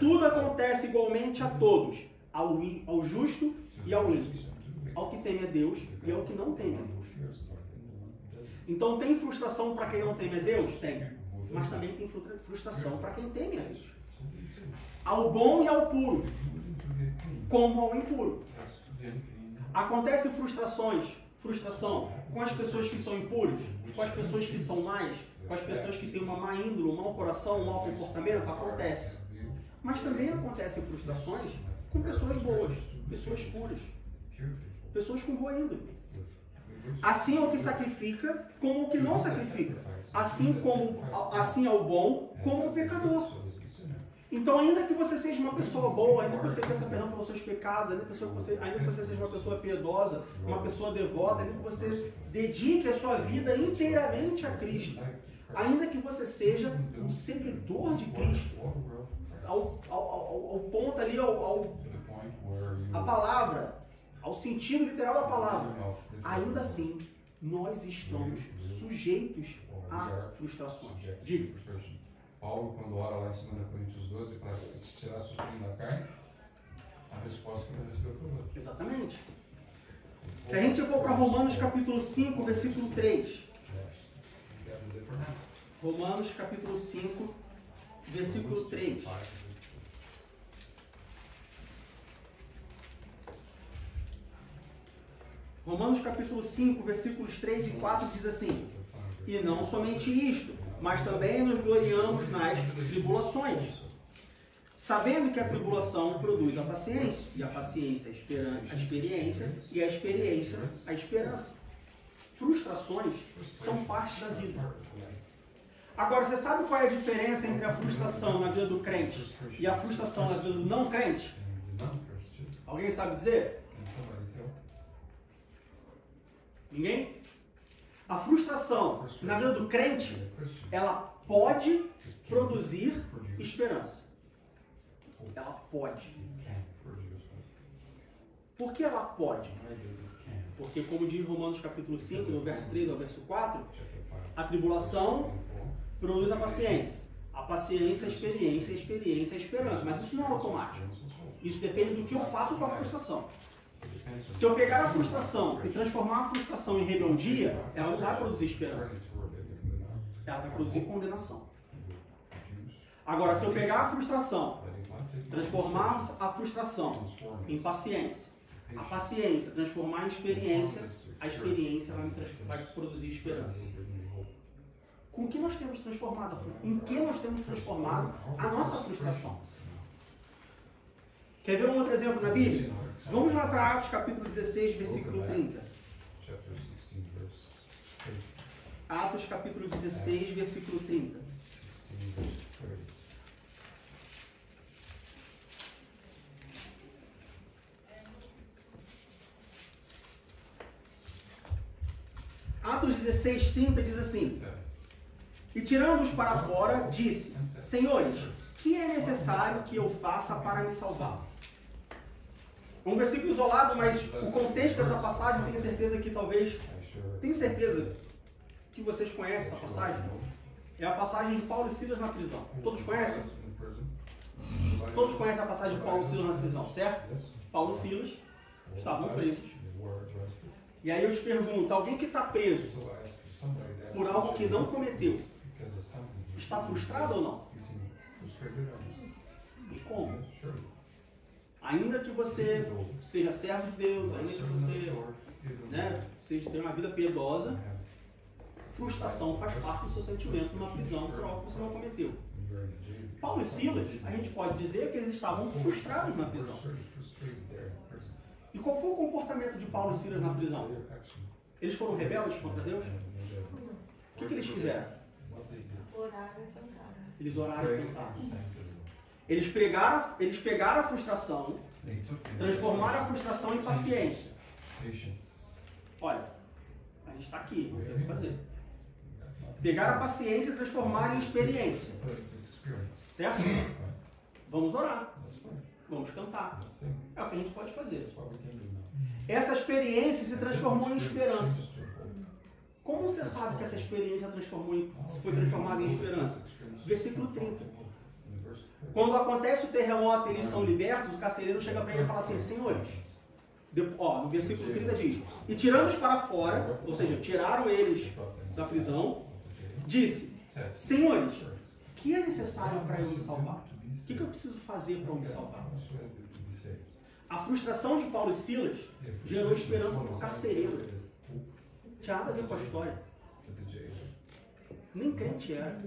Tudo acontece igualmente a todos, ao justo e ao ímpio, ao que teme a Deus e ao que não teme a Deus. Então tem frustração para quem não teme a Deus? Tem. Mas também tem frustração para quem teme a Deus. Ao bom e ao puro, como ao impuro. Acontece frustração com as pessoas que são impuras, com as pessoas que são más, com as pessoas que têm uma má índole, um mau coração, um mau comportamento. Acontece. Mas também acontecem frustrações com pessoas boas, pessoas puras, pessoas com boa índole. Assim ao que sacrifica, como ao que não sacrifica. Assim ao bom, como ao pecador. Então, ainda que você seja uma pessoa boa, ainda que você peça perdão pelos seus pecados, ainda que você seja uma pessoa piedosa, uma pessoa devota, ainda que você dedique a sua vida inteiramente a Cristo, ainda que você seja um seguidor de Cristo, ao ponto ali, a palavra, ao sentido literal da palavra, ainda assim, nós estamos sujeitos a frustrações. Diga. Paulo, quando ora lá em 2 Coríntios 12, para tirar a sofrimento da carne, A resposta que vai receber foi outra. Exatamente. Se a gente for para Romanos capítulo 5, versículo 3. Romanos capítulo 5, versículo 3. Romanos capítulo 5, versículos 3 e 4 diz assim: e não somente isto, mas também nos gloriamos nas tribulações, sabendo que a tribulação produz a paciência, e a paciência a experiência, e a experiência a esperança. Frustrações são parte da vida. Agora, você sabe qual é a diferença entre a frustração na vida do crente e a frustração na vida do não crente? Alguém sabe dizer? Ninguém? A frustração na vida do crente, ela pode produzir esperança. Ela pode. Por que ela pode? Porque, como diz Romanos capítulo 5, no verso 3 ao verso 4, a tribulação produz a paciência. A paciência, a experiência, a experiência, a esperança. Mas isso não é automático. Isso depende do que eu faço com a frustração. Se eu pegar a frustração e transformar a frustração em rebeldia, ela não vai produzir esperança. Ela vai produzir condenação. Agora, se eu pegar a frustração, transformar a frustração em paciência, a paciência transformar em experiência, a experiência vai produzir esperança. Com que nós temos transformado? Em que nós temos transformado a nossa frustração? Quer ver um outro exemplo na Bíblia? Vamos lá para Atos capítulo 16, versículo 30. Atos capítulo 16, versículo 30. Atos 16, 30 diz assim: e tirando-os para fora, disse: senhores, que é necessário que eu faça para me salvar? Um versículo isolado, mas o contexto dessa passagem, tenho certeza que vocês conhecem essa passagem. É a passagem de Paulo e Silas na prisão. Todos conhecem? Todos conhecem a passagem de Paulo e Silas na prisão, certo? Paulo e Silas estavam presos. E aí eu te pergunto, alguém que está preso por algo que não cometeu, está frustrado ou não? E como? Ainda que você seja servo de Deus, ainda que você tenha uma vida piedosa, frustração faz parte do seu sentimento numa prisão por algo que você não cometeu. Paulo e Silas, a gente pode dizer que eles estavam frustrados na prisão. E qual foi o comportamento de Paulo e Silas na prisão? Eles foram rebeldes contra Deus? O que eles fizeram? Eles oraram e cantaram. Eles pegaram a frustração, transformaram a frustração em paciência. Olha, a gente está aqui, o que fazer? Pegaram a paciência e transformaram em experiência. Certo? Vamos orar. Vamos cantar. É o que a gente pode fazer. Essa experiência se transformou em esperança. Como você sabe que essa experiência foi transformada em esperança? Versículo 30. Quando acontece o terremoto e eles são libertos, o carcereiro chega para ele e fala assim: senhores, no versículo 30 diz: e tirando-os para fora, ou seja, tiraram eles da prisão, disse: senhores, o que é necessário para eu me salvar? O que eu preciso fazer para eu me salvar? A frustração de Paulo e Silas gerou esperança para o carcereiro. Não tinha nada a ver com a história. Nem crente era.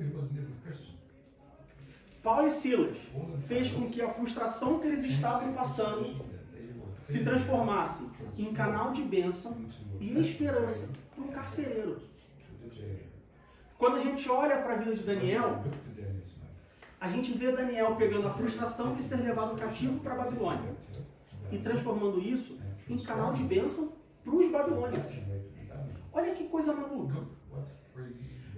Paulo e Silas fez com que a frustração que eles estavam passando se transformasse em canal de bênção e esperança para um carcereiro. Quando a gente olha para a vida de Daniel, a gente vê Daniel pegando a frustração de ser levado cativo para a Babilônia e transformando isso em canal de bênção para os babilônios. Olha que coisa maluca.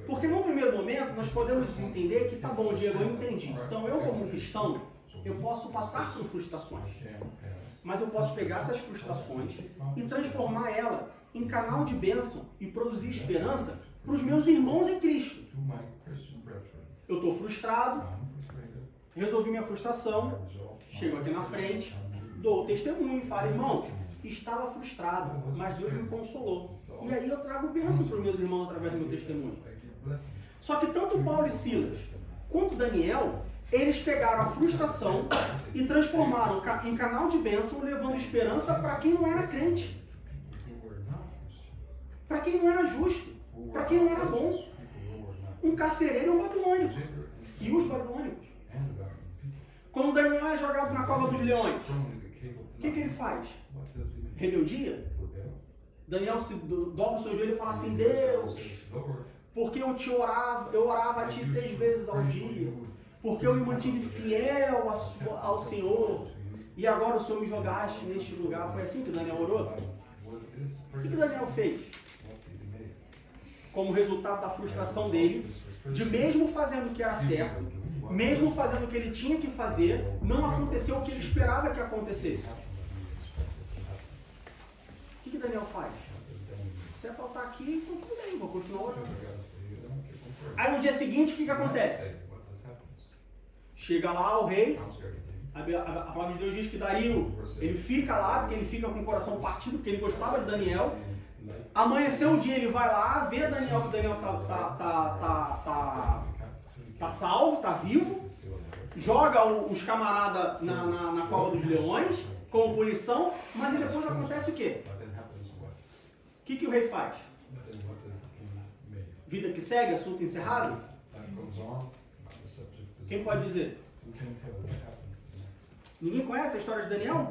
Porque no primeiro momento nós podemos entender que tá bom, Diego, eu entendi. Então eu como cristão, eu posso passar por frustrações. Mas eu posso pegar essas frustrações e transformar ela em canal de bênção e produzir esperança para os meus irmãos em Cristo. Eu estou frustrado, resolvi minha frustração, chego aqui na frente, dou o testemunho e falo, irmãos, estava frustrado, mas Deus me consolou. E aí eu trago bênção para os meus irmãos através do meu testemunho. Só que tanto Paulo e Silas quanto Daniel, eles pegaram a frustração e transformaram em canal de bênção, levando esperança para quem não era crente, para quem não era justo, para quem não era bom. Um carcereiro é um babilônico. E os babilônicos. Quando Daniel é jogado na cova dos leões, o que ele faz? Rebeldia? Daniel se dobra o seu joelho e fala assim, Deus, porque eu orava a ti 3 vezes ao dia, porque eu me mantive fiel ao Senhor, e agora o Senhor me jogaste neste lugar. Foi assim que Daniel orou? O que Daniel fez? Como resultado da frustração dele, de mesmo fazendo o que era certo, mesmo fazendo o que ele tinha que fazer, não aconteceu o que ele esperava que acontecesse. O que Daniel faz? Se é faltar aqui, então tudo bem, vou continuar orando. Aí no dia seguinte, o que acontece? Chega lá o rei, a palavra de Deus diz que Dario, ele fica lá, porque ele fica com o coração partido, porque ele gostava de Daniel. Amanheceu o dia, ele vai lá, vê Daniel, que Daniel tá salvo, tá vivo, joga os camaradas na cova dos leões, como punição, mas depois acontece o quê? O que o rei faz? Vida que segue, assunto encerrado? Quem pode dizer? Ninguém conhece a história de Daniel?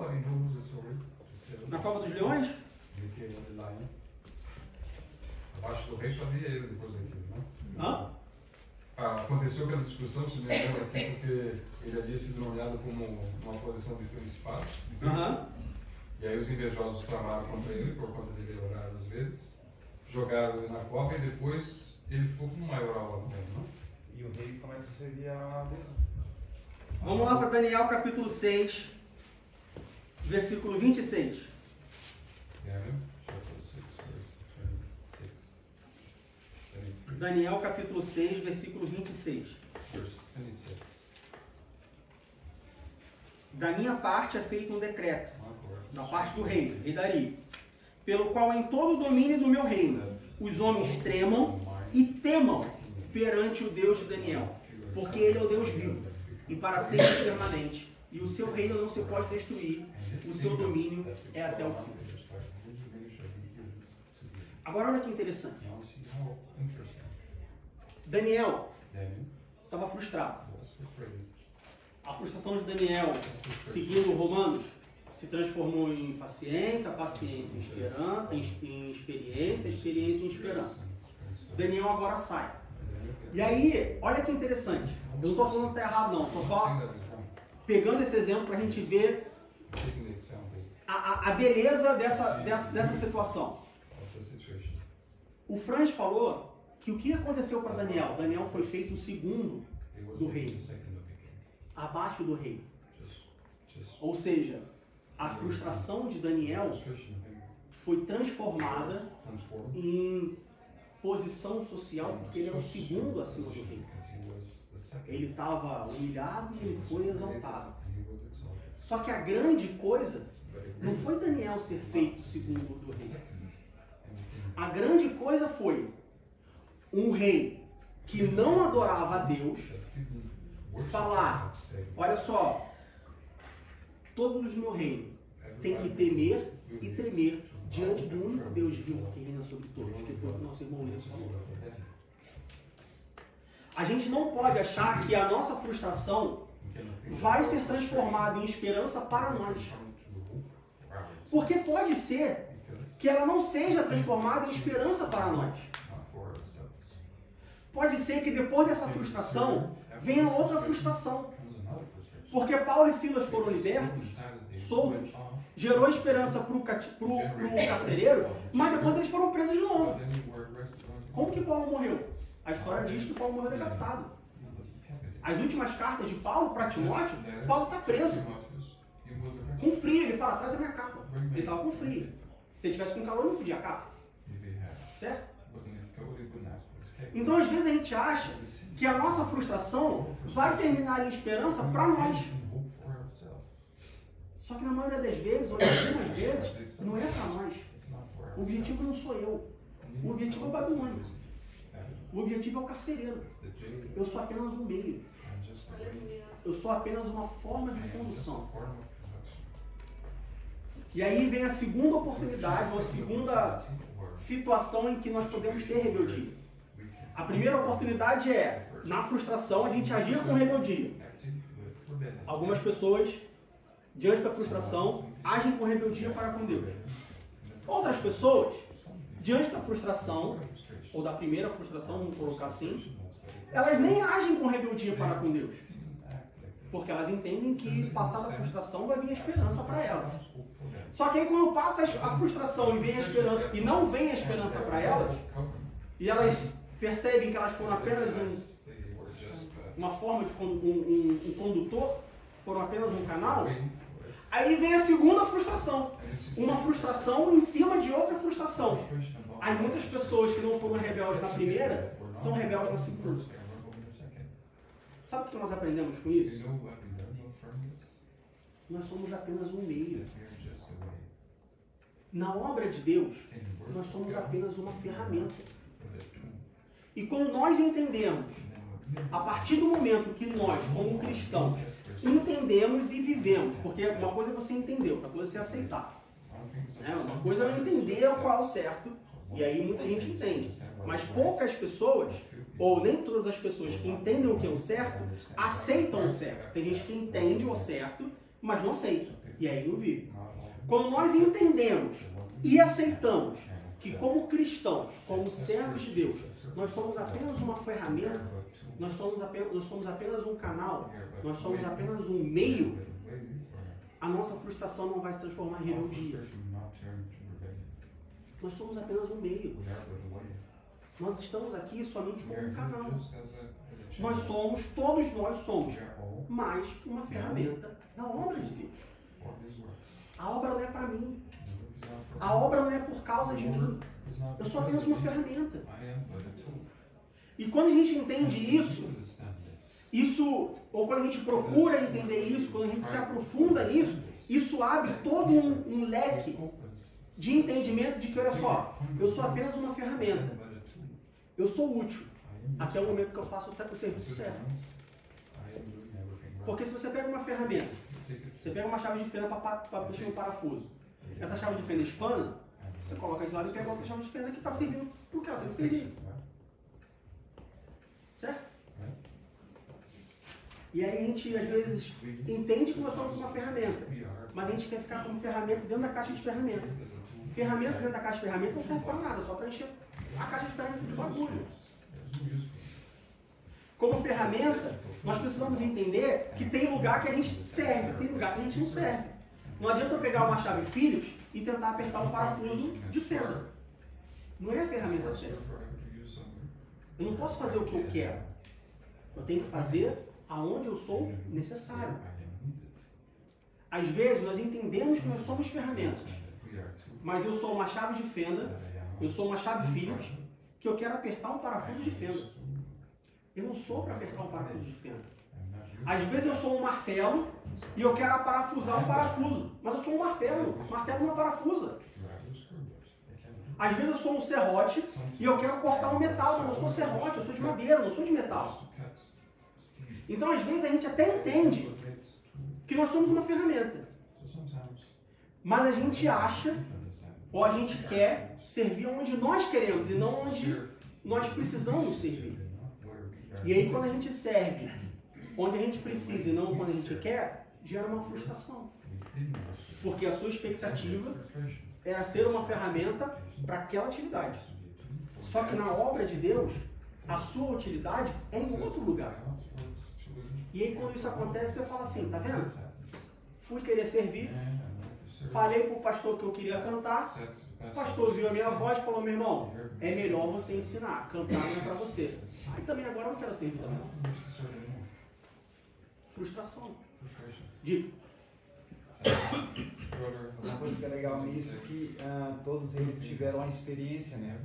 Na cova dos leões? Abaixo do rei só via ele depois daquilo, né? Hã? Aconteceu aquela discussão, se me lembra aqui, porque ele havia sido nomeado como uma posição de principado. E aí os invejosos tramaram contra ele, por conta de ele orar às vezes, jogaram ele na cova e depois ele ficou como maioral lá no reino, né? E o rei começa a servir a Deus. Vamos lá para Daniel capítulo 6, versículo 26. Daniel capítulo 6, versículo 26. Da minha parte é feito um decreto, da parte do rei, rei Dario, pelo qual em todo o domínio do meu reino os homens tremam e temam perante o Deus de Daniel, porque ele é o Deus vivo e para sempre permanente, e o seu reino não se pode destruir, o seu domínio é até o fim. Agora olha que interessante. Daniel estava frustrado. A frustração de Daniel, seguindo Romanos, se transformou em paciência, paciência em experiência, experiência em esperança. Daniel agora sai. E aí, olha que interessante. Eu não estou falando que está errado, não. Estou só pegando esse exemplo para a gente ver a beleza dessa situação. O Franz falou que o que aconteceu para Daniel? Daniel foi feito o segundo do reino, abaixo do rei. Ou seja, a frustração de Daniel foi transformada em posição social, porque ele era o segundo acima do rei. Ele estava humilhado e ele foi exaltado. Só que a grande coisa não foi Daniel ser feito segundo do rei. A grande coisa foi um rei que não adorava a Deus falar, olha só, todos no reino têm que temer e tremer diante do único Deus vivo que reina sobre todos, que foi o que o nosso irmão Wilson falou. A gente não pode achar que a nossa frustração vai ser transformada em esperança para nós. Porque pode ser que ela não seja transformada em esperança para nós. Pode ser que depois dessa frustração venha outra frustração. Porque Paulo e Silas foram libertos, soltos, gerou esperança para o carcereiro, mas depois eles foram presos de novo. Como que Paulo morreu? A história diz que Paulo morreu decapitado. As últimas cartas de Paulo para Timóteo, Paulo está preso. Com frio, ele fala, traz a minha capa. Ele estava com frio. Se ele tivesse com calor, ele não podia a capa. Certo? Então, às vezes, a gente acha que a nossa frustração vai terminar em esperança para nós. Só que na maioria das vezes, ou algumas vezes, não é para nós. O objetivo não sou eu. O objetivo é o Babilônia. O objetivo é o carcereiro. Eu sou apenas um meio. Eu sou apenas uma forma de condução. E aí vem a segunda oportunidade, ou a segunda situação em que nós podemos ter rebeldia. A primeira oportunidade é, na frustração, a gente agir com rebeldia. Algumas pessoas, diante da frustração, agem com rebeldia para com Deus. Outras pessoas, diante da frustração, ou da primeira frustração, vamos colocar assim, elas nem agem com rebeldia para com Deus. Porque elas entendem que, passada a frustração, vai vir a esperança para elas. Só que aí, quando passa a frustração e vem a esperança, e não vem a esperança para elas, e elas percebem que elas foram apenas uma forma de um condutor, foram apenas um canal, aí vem a segunda frustração. Uma frustração em cima de outra frustração. Aí muitas pessoas que não foram rebeldes na primeira, são rebeldes na segunda. Sabe o que nós aprendemos com isso? Nós somos apenas um meio. Na obra de Deus, nós somos apenas uma ferramenta. E quando nós entendemos, a partir do momento que nós, como cristãos, entendemos e vivemos, porque uma coisa é você entender, outra coisa é você aceitar. Uma coisa é entender qual é o certo, e aí muita gente entende. Mas poucas pessoas, ou nem todas as pessoas que entendem o que é o certo, aceitam o certo. Tem gente que entende o certo, mas não aceita. E aí não vive. Quando nós entendemos e aceitamos que como cristãos, como servos de Deus, nós somos apenas uma ferramenta, nós somos apenas um canal, nós somos apenas um meio, a nossa frustração não vai se transformar em rebeldia. Nós somos apenas um meio. Nós estamos aqui somente como um canal. Todos nós somos mais uma ferramenta na obra de Deus. A obra não é para mim. A obra não é por causa de mim. Eu sou apenas uma ferramenta. E quando a gente entende isso, ou quando a gente procura entender isso, quando a gente se aprofunda nisso, isso abre todo um leque de entendimento de que, olha só, eu sou apenas uma ferramenta. Eu sou útil até o momento que eu faço o serviço certo. Porque se você pega uma ferramenta, você pega uma chave de fenda para mexer no parafuso, essa chave de fenda espana, você coloca de lado e pega outra chave de fenda que está servindo para o que ela tem que servir. Certo? E aí a gente, às vezes, entende que nós somos uma ferramenta, mas a gente quer ficar como ferramenta dentro da caixa de ferramenta. Ferramenta dentro da caixa de ferramenta não serve para nada, só para encher a caixa de ferramenta de bagulho. Como ferramenta, nós precisamos entender que tem lugar que a gente serve, tem lugar que a gente não serve. Não adianta eu pegar uma chave Phillips e tentar apertar um parafuso de fenda. Não é a ferramenta certa. Eu não posso fazer o que eu quero. Eu tenho que fazer aonde eu sou necessário. Às vezes nós entendemos que nós somos ferramentas, mas eu sou uma chave de fenda, eu sou uma chave Phillips, que eu quero apertar um parafuso de fenda. Eu não sou para apertar um parafuso de fenda. Às vezes eu sou um martelo e eu quero parafusar um parafuso, mas eu sou um martelo. Martelo não parafusa. Às vezes eu sou um serrote e eu quero cortar um metal, mas eu sou serrote, eu sou de madeira, eu não sou de metal. Então às vezes a gente até entende que nós somos uma ferramenta, mas a gente acha ou a gente quer servir onde nós queremos e não onde nós precisamos servir. E aí quando a gente serve onde a gente precisa e não quando a gente quer, gera uma frustração. Porque a sua expectativa era ser uma ferramenta para aquela atividade. Só que na obra de Deus, a sua utilidade é em outro lugar. E aí quando isso acontece, você fala assim, tá vendo? Fui querer servir, falei pro pastor que eu queria cantar, o pastor viu a minha voz e falou, meu irmão, é melhor você ensinar, cantar não é para você. Aí também agora eu não quero servir também. Frustração. Uma coisa que é legal nisso é que todos eles tiveram a experiência, né?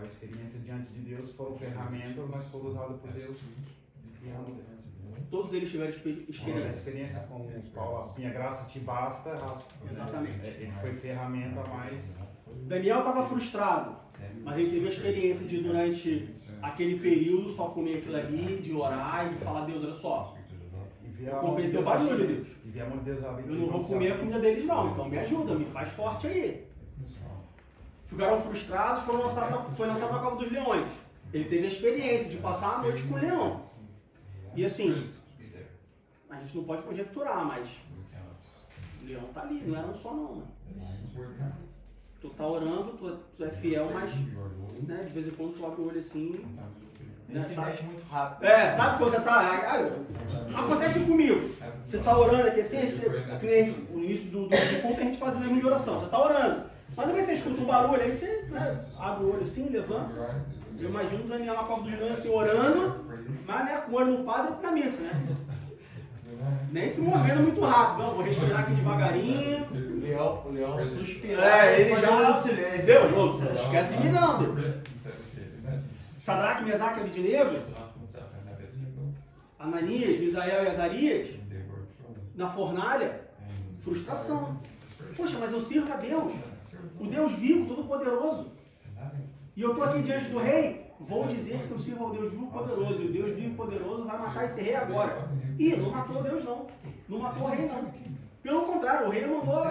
a experiência diante de Deus foram ferramentas, mas foram usadas por Deus. Todos eles tiveram experiência. A experiência com o qual a minha graça te basta. Exatamente. Ele foi ferramenta mais. Daniel estava frustrado, mas ele teve a experiência de, durante aquele período, só comer aquilo ali, de orar e de falar: Deus, olha só, comprometeu barulho, Deus. Eu não vou comer a comida deles, não, então me ajuda, me faz forte aí. Ficaram frustrados, foi lançado na Cova dos Leões. Ele teve a experiência de passar a noite com o leão. E assim, a gente não pode conjecturar, mas o leão tá ali, não era um só não, mano. Tu tá orando, tu é fiel, mas né, de vez em quando tu abre o olho assim. Né, se mexe muito rápido. Sabe quando você tá. Acontece comigo. Você tá orando aqui assim, no início do culto a gente faz o mesmo de oração. Você tá orando. Mas também você escuta um barulho, aí você abre o olho assim, levanta. Eu imagino o Daniel na Cova dos Leões assim, orando, mas né, com o olho no padre e na missa, né? Nem se movendo muito rápido. Não, vou respirar aqui devagarinho. O leão suspirou. Ele já. Deus, não esquece de mim, não, Deus. Sadraque, Mesaque e Abednego, Ananias, Misael e Azarias, na fornalha, frustração. Poxa, mas eu sirvo a Deus, o Deus vivo, todo-poderoso. E eu estou aqui diante do rei, vou dizer que eu sirvo ao Deus vivo e poderoso. E o Deus vivo e poderoso vai matar esse rei agora. Ih, não matou Deus não. Não matou o rei não. Pelo contrário, o rei mandou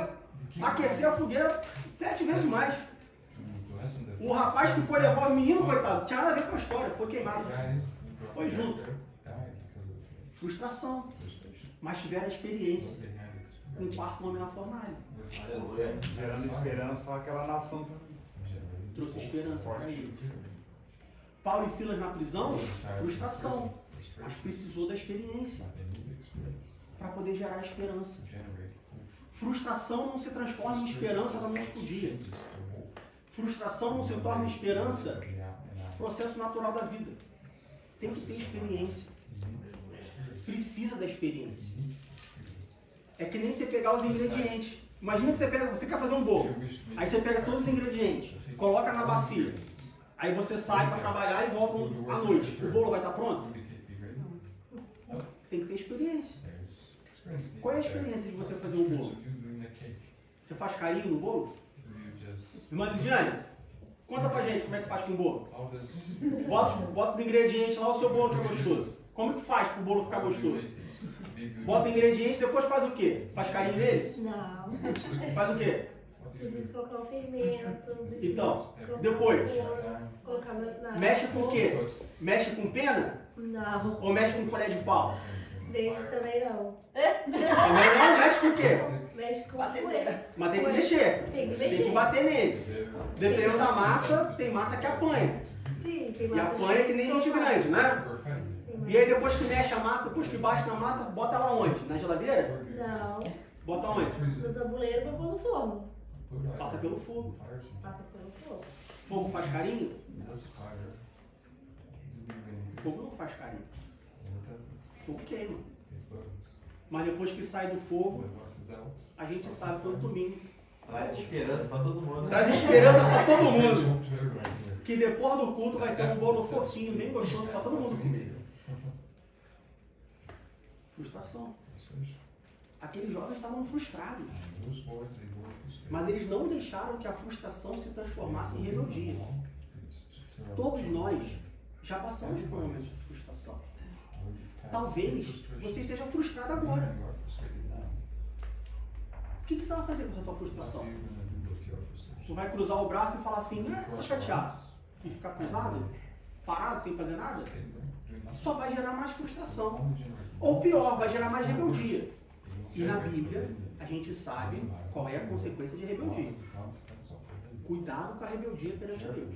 aquecer a fogueira 7 vezes mais. O rapaz que foi levar o menino, coitado, tinha nada a ver com a história, foi queimado. Foi junto. Frustração. Mas tiveram a experiência com o quarto homem na fornalha. Gerando esperança àquela nação. Trouxe esperança para ele. Paulo e Silas na prisão, frustração. Mas precisou da experiência para poder gerar esperança. Frustração não se transforma em esperança da noite para o dia. Frustração não se torna esperança, processo natural da vida. Tem que ter experiência. Precisa da experiência. É que nem você pegar os ingredientes. Imagina que você quer fazer um bolo. Aí você pega todos os ingredientes, coloca na bacia. Aí você sai para trabalhar e volta à noite. O bolo vai estar pronto? Tem que ter experiência. Qual é a experiência de você fazer um bolo? Você faz carinho no bolo? Irmã Lidiane, conta pra gente como é que faz com o bolo. Bota os ingredientes lá, o seu bolo que é gostoso. Como que faz para o bolo ficar gostoso? Bota ingredientes, depois faz o quê? Faz carinho nele? Não. Faz o quê? Precisa colocar o fermento. Então, depois. Colocar na... Mexe com o quê? Mexe com pena? Não. Ou mexe com colher de pau? Também não. Também não, mexe com o quê? Mexe com bater. Mas tem que mexer. Tem que mexer. Tem que bater nele. Dependendo da massa, tem massa que apanha. Sim, tem massa. E apanha que nem gente grande, né? E aí depois que mexe a massa, depois que bate na massa, bota ela onde? Na geladeira? Não. Bota onde? No tabuleiro pra pôr no forno. Passa pelo fogo. Passa pelo fogo. Fogo faz carinho? Fogo não faz carinho. Fogo queima. Mas depois que sai do fogo, a gente sabe quanto domingo. Traz esperança para todo mundo. Traz esperança para todo mundo. Que depois do culto vai ter um bolo fofinho, bem gostoso para todo mundo comer. Frustração. Aqueles jovens estavam frustrados. Mas eles não deixaram que a frustração se transformasse em rebeldia. Todos nós já passamos por momentos de frustração. Talvez você esteja frustrado agora. O que você vai fazer com essa tua frustração? Tu vai cruzar o braço e falar assim, tô chateado. E ficar cruzado, parado, sem fazer nada? Só vai gerar mais frustração. Ou pior, vai gerar mais rebeldia. E na Bíblia, a gente sabe qual é a consequência de rebeldia. Cuidado com a rebeldia perante a Deus.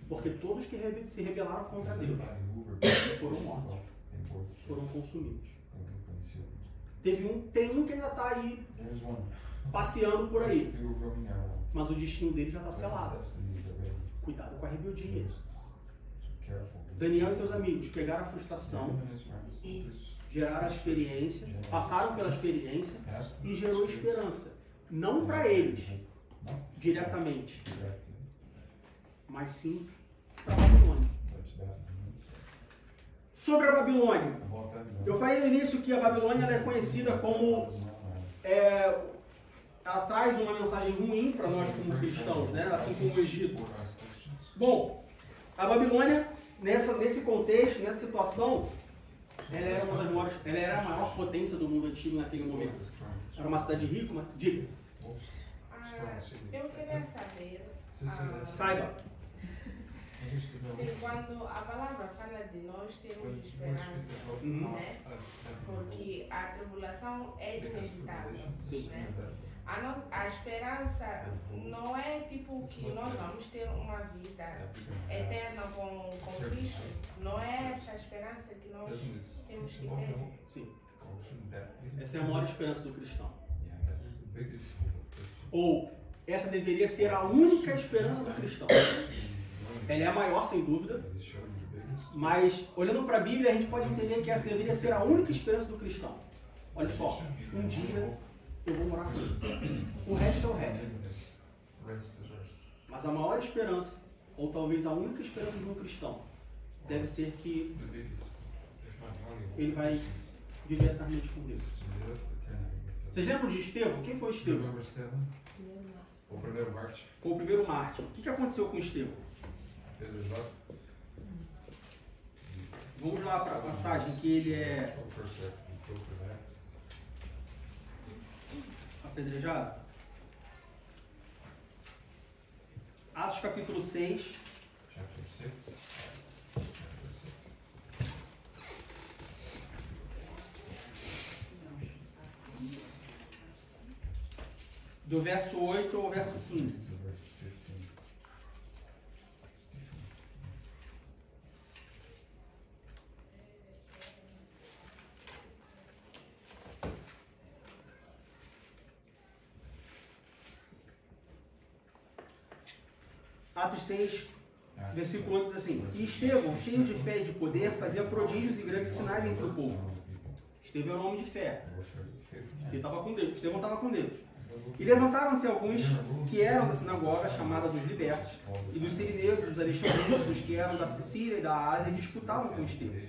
Porque todos que se rebelaram contra Deus foram mortos. Foram consumidos. Tem um que ainda está aí passeando por aí. Mas o destino dele já está selado. Cuidado com a rebeldia. Daniel e seus amigos pegaram a frustração e geraram a experiência, passaram pela experiência e gerou esperança. Não para eles, diretamente, mas sim para a Babilônia. Sobre a Babilônia, eu falei no início que a Babilônia ela é conhecida como ela traz uma mensagem ruim para nós como cristãos, né? Assim como o Egito. Bom, a Babilônia, nesse contexto, nessa situação, ela era a maior potência do mundo antigo naquele momento. Era uma cidade rica, mas diga. Eu queria saber. Saiba. Sim, quando a palavra fala de nós termos esperança, né? Porque a tribulação é inevitável, né? A esperança não é tipo que nós vamos ter uma vida eterna com Cristo. Não é essa esperança que nós temos que ter. Sim. Essa é a maior esperança do cristão. Ou essa deveria ser a única esperança do cristão. Ela é a maior, sem dúvida. Mas, olhando para a Bíblia, a gente pode entender que essa deveria ser a única esperança do cristão. Olha só, um dia eu vou morar com ele. O resto é o resto. Mas a maior esperança, ou talvez a única esperança de um cristão, deve ser que ele vai viver eternamente com Deus. Vocês lembram de Estevão? Quem foi Estevão? O primeiro mártir. Foi o primeiro mártir. O que aconteceu com Estevão? Vamos lá para a passagem que ele é apedrejado. Atos capítulo 6. Do verso 8 ao verso 15. Atos 6, versículo 8 diz assim: E Estevão, cheio de fé e de poder, fazia prodígios e grandes sinais entre o povo. Estevão é o nome de fé. Ele estava com Deus. Estevão estava com Deus. E levantaram-se alguns que eram da sinagoga, chamada dos libertos, e dos sirineuses, dos alexandrinos, dos que eram da Sicília e da Ásia, e disputavam com Estevão.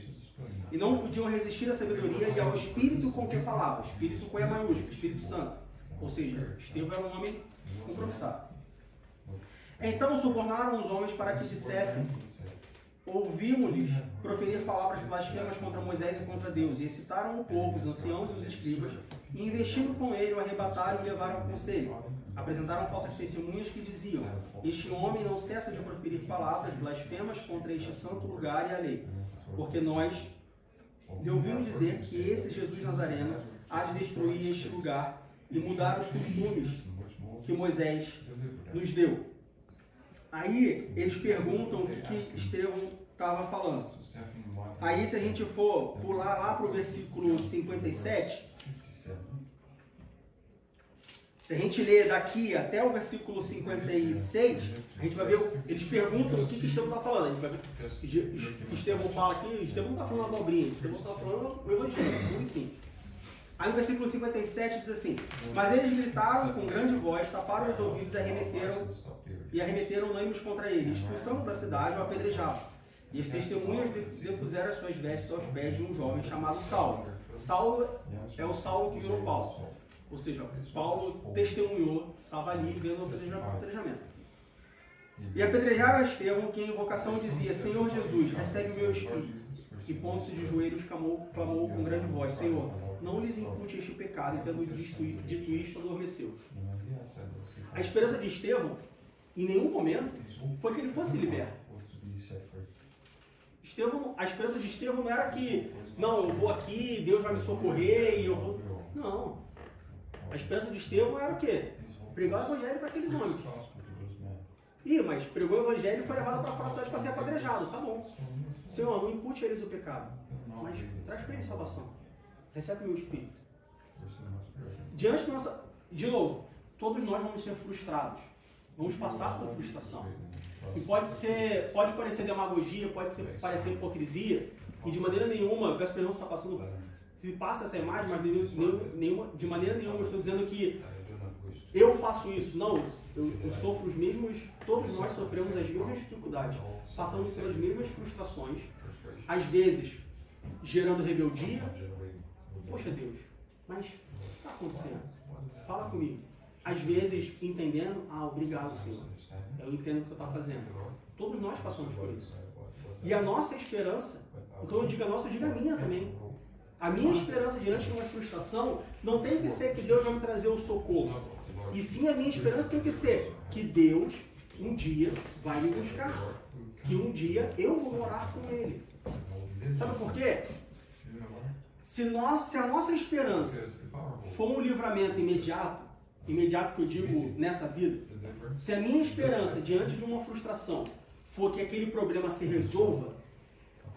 E não podiam resistir à sabedoria e ao Espírito com que falava. Espírito com E maiúsculo, Espírito Santo. Ou seja, Estevão era um homem compromissado. Então subornaram os homens para que dissessem: ouvimos-lhes proferir palavras blasfemas contra Moisés e contra Deus, e excitaram o povo, os anciãos e os escribas, e investindo com ele, o arrebataram e o levaram ao conselho. Apresentaram falsas testemunhas que diziam: este homem não cessa de proferir palavras blasfemas contra este santo lugar e a lei, porque nós lhe ouvimos dizer que esse Jesus Nazareno há de destruir este lugar e mudar os costumes que Moisés nos deu. Aí eles perguntam o que Estevão estava falando. Aí se a gente for pular lá para o versículo 57, se a gente ler daqui até o versículo 56, a gente vai ver, eles perguntam o que Estevão está falando. A gente vai ver que Estevão fala aqui, Estevão não está falando abobrinha, Estevão está falando o evangelho, tudo assim. Aí no versículo 57 diz assim: mas eles gritaram com grande voz, taparam os ouvidos e arremeteram unânimes contra ele, expulsando da cidade, o apedrejavam. E as testemunhas depuseram as suas vestes aos pés de um jovem chamado Saulo. Saulo é o Saulo que virou Paulo. Ou seja, Paulo testemunhou, estava ali vendo o apedrejamento. E apedrejaram a Estevão, que em invocação dizia: Senhor Jesus, recebe o meu espírito. E pondo-se de joelhos, clamou com grande voz: Senhor, não lhes impute este pecado. E tendo dito isto, adormeceu. A esperança de Estevão, em nenhum momento, foi que ele fosse liberto. A esperança de Estevão não era que, não, eu vou aqui, Deus vai me socorrer e eu vou... Não. A esperança de Estevão era o quê? Pregar o evangelho para aqueles homens. Mas pregou o evangelho e foi levado para fora da cidade para ser apedrejado. Tá bom. Senhor, não impute a eles o pecado, mas traz para eles salvação. Recebe o meu espírito. Diante da nossa... De novo, todos nós vamos ser frustrados. Vamos passar por frustração. E pode parecer demagogia, parecer hipocrisia, e de maneira nenhuma, o que as pessoas estão passando, se passa essa imagem, mas de maneira nenhuma eu estou dizendo que eu faço isso. Não, eu sofro os mesmos, todos nós sofremos as mesmas dificuldades, passamos pelas mesmas frustrações, às vezes gerando rebeldia. Poxa Deus, mas o que está acontecendo? Fala comigo. Às vezes entendendo, obrigado Senhor, eu entendo o que eu estou fazendo. Todos nós passamos por isso. E a nossa esperança, quando eu digo a nossa, eu digo a minha também. A minha esperança diante de uma frustração não tem que ser que Deus vai me trazer o socorro. E sim, a minha esperança tem que ser que Deus um dia vai me buscar. Que um dia eu vou morar com Ele. Sabe por quê? Se a nossa esperança for um livramento imediato que eu digo nessa vida, se a minha esperança diante de uma frustração for que aquele problema se resolva,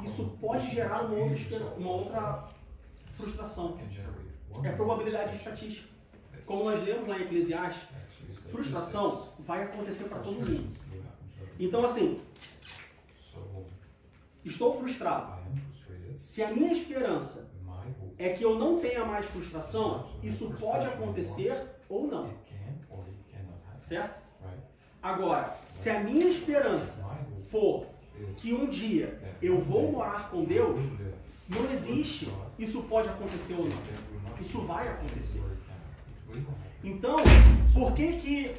isso pode gerar uma outra frustração. É probabilidade estatística. Como nós lemos lá em Eclesiastes, frustração vai acontecer para todo mundo. Então assim, estou frustrado. Se a minha esperança é que eu não tenha mais frustração, isso pode acontecer ou não. Certo? Agora, se a minha esperança for que um dia eu vou morar com Deus, não existe isso pode acontecer ou não. Isso vai acontecer. Então, por que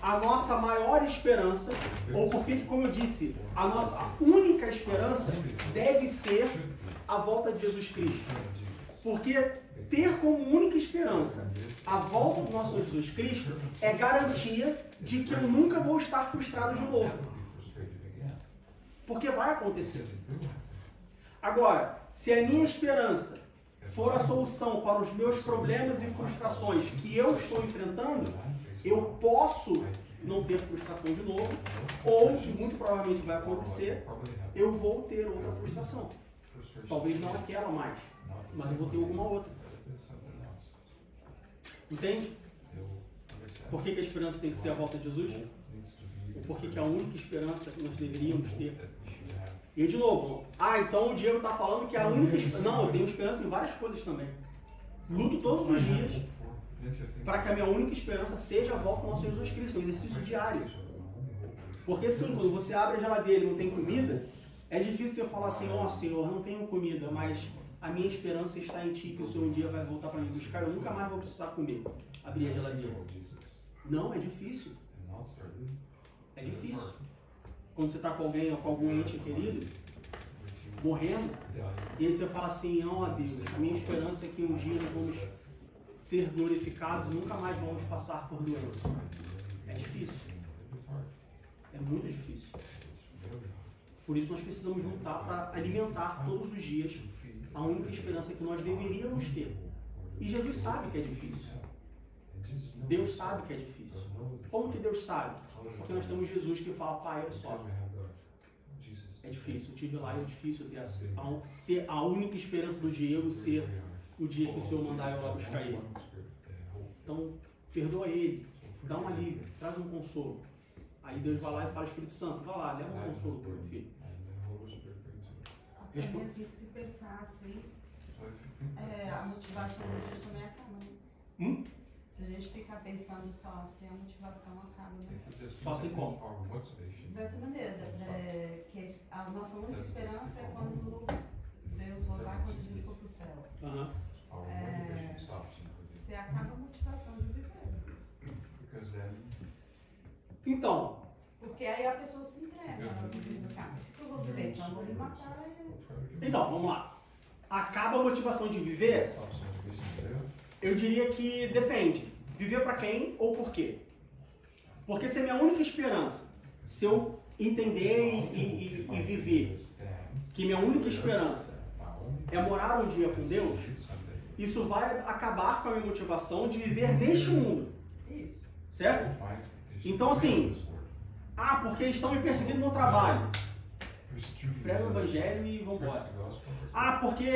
a nossa maior esperança, ou por que, como eu disse, a nossa única esperança deve ser a volta de Jesus Cristo? Porque ter como única esperança a volta do nosso Jesus Cristo é garantia de que eu nunca vou estar frustrado de novo. Porque vai acontecer. Agora, se a minha esperança for a solução para os meus problemas e frustrações que eu estou enfrentando, eu posso não ter frustração de novo, ou, que muito provavelmente vai acontecer, eu vou ter outra frustração. Talvez não aquela mais, mas eu vou ter alguma outra. Entende? Por que a esperança tem que ser a volta de Jesus? Ou por que a única esperança que nós deveríamos ter? E de novo, então o Diego está falando que a única esperança... Não, eu tenho esperança em várias coisas também. Luto todos os dias para que a minha única esperança seja a volta do nosso Jesus Cristo, um exercício diário. Porque sim, quando você abre a geladeira e não tem comida, é difícil você falar assim, Senhor, não tenho comida, mas a minha esperança está em Ti, que o Senhor um dia vai voltar para me buscar, eu nunca mais vou precisar comer. Abrir a geladeira. Não, é difícil. É difícil. Quando você está com alguém ou com algum ente querido, morrendo, e aí você fala assim, Deus, a minha esperança é que um dia nós vamos ser glorificados e nunca mais vamos passar por doença. É difícil. É muito difícil. Por isso nós precisamos lutar para alimentar todos os dias a única esperança que nós deveríamos ter. E Jesus sabe que é difícil. Deus sabe que é difícil. Como que Deus sabe? Porque nós temos Jesus que fala, Pai, olha só, é difícil, eu tive lá, é difícil ter ser a única esperança do Diego ser o dia que o Senhor mandar eu lá buscar ele. Então, perdoa ele, dá um alívio, traz um consolo. Aí Deus vai lá e fala, Espírito Santo, vai lá, leva um consolo para o meu filho. Até mesmo se pensar assim, a motivação da gente também acaba. Se a gente ficar pensando só assim, a motivação acaba, né? Só assim como? Dessa maneira, que a nossa única esperança é quando Deus voltar, quando a gente for para o céu. Você acaba a motivação de viver. Então. Porque aí a pessoa se entrega. Ela diz assim, o que eu vou viver? Então eu vou me matar. Então, vamos lá. Acaba a motivação de viver? Eu diria que depende. Viver para quem ou por quê? Porque se é minha única esperança, se eu entender e viver que minha única esperança é morar um dia com Deus, isso vai acabar com a minha motivação de viver neste mundo. Certo? Então assim, porque estão me perseguindo no trabalho. Prega o evangelho e vamos embora. Porque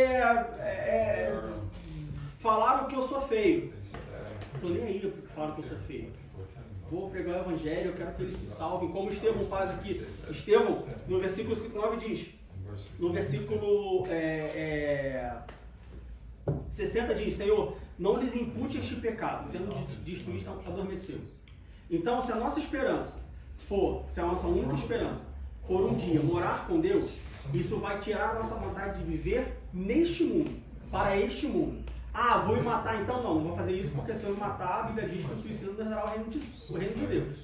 falaram que eu sou feio. Não tô nem aí porque falaram que eu sou feio. Vou pregar o evangelho, eu quero que eles se salvem. Como Estevão faz aqui. Estevão, no versículo 59 diz, no versículo 60 diz, Senhor, não lhes impute este pecado, tendo dito isto, adormeceu. Então, se a nossa esperança se a nossa única esperança for um dia morar com Deus, isso vai tirar a nossa vontade de viver neste mundo, para este mundo. Ah, vou me matar então? Não vou fazer isso porque se eu me matar, a Bíblia diz que o suicídio não dará o reino de Deus.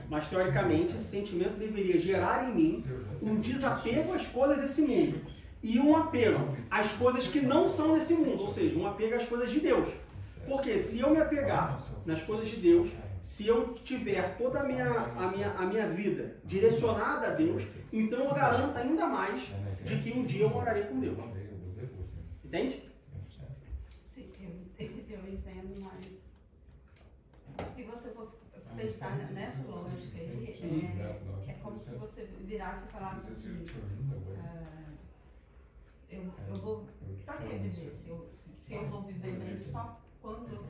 Mas, teoricamente, esse sentimento deveria gerar em mim um desapego às coisas desse mundo e um apego às coisas que não são desse mundo, ou seja, um apego às coisas de Deus. Porque se eu me apegar nas coisas de Deus, se eu tiver toda a minha vida direcionada a Deus, então eu garanto ainda mais de que um dia eu morarei com Deus. Entende? Sim, eu entendo, mas se você for pensar nessa lógica aí, é como se você virasse e falasse assim, eu vou, pra que viver? Se eu vou viver bem só quando eu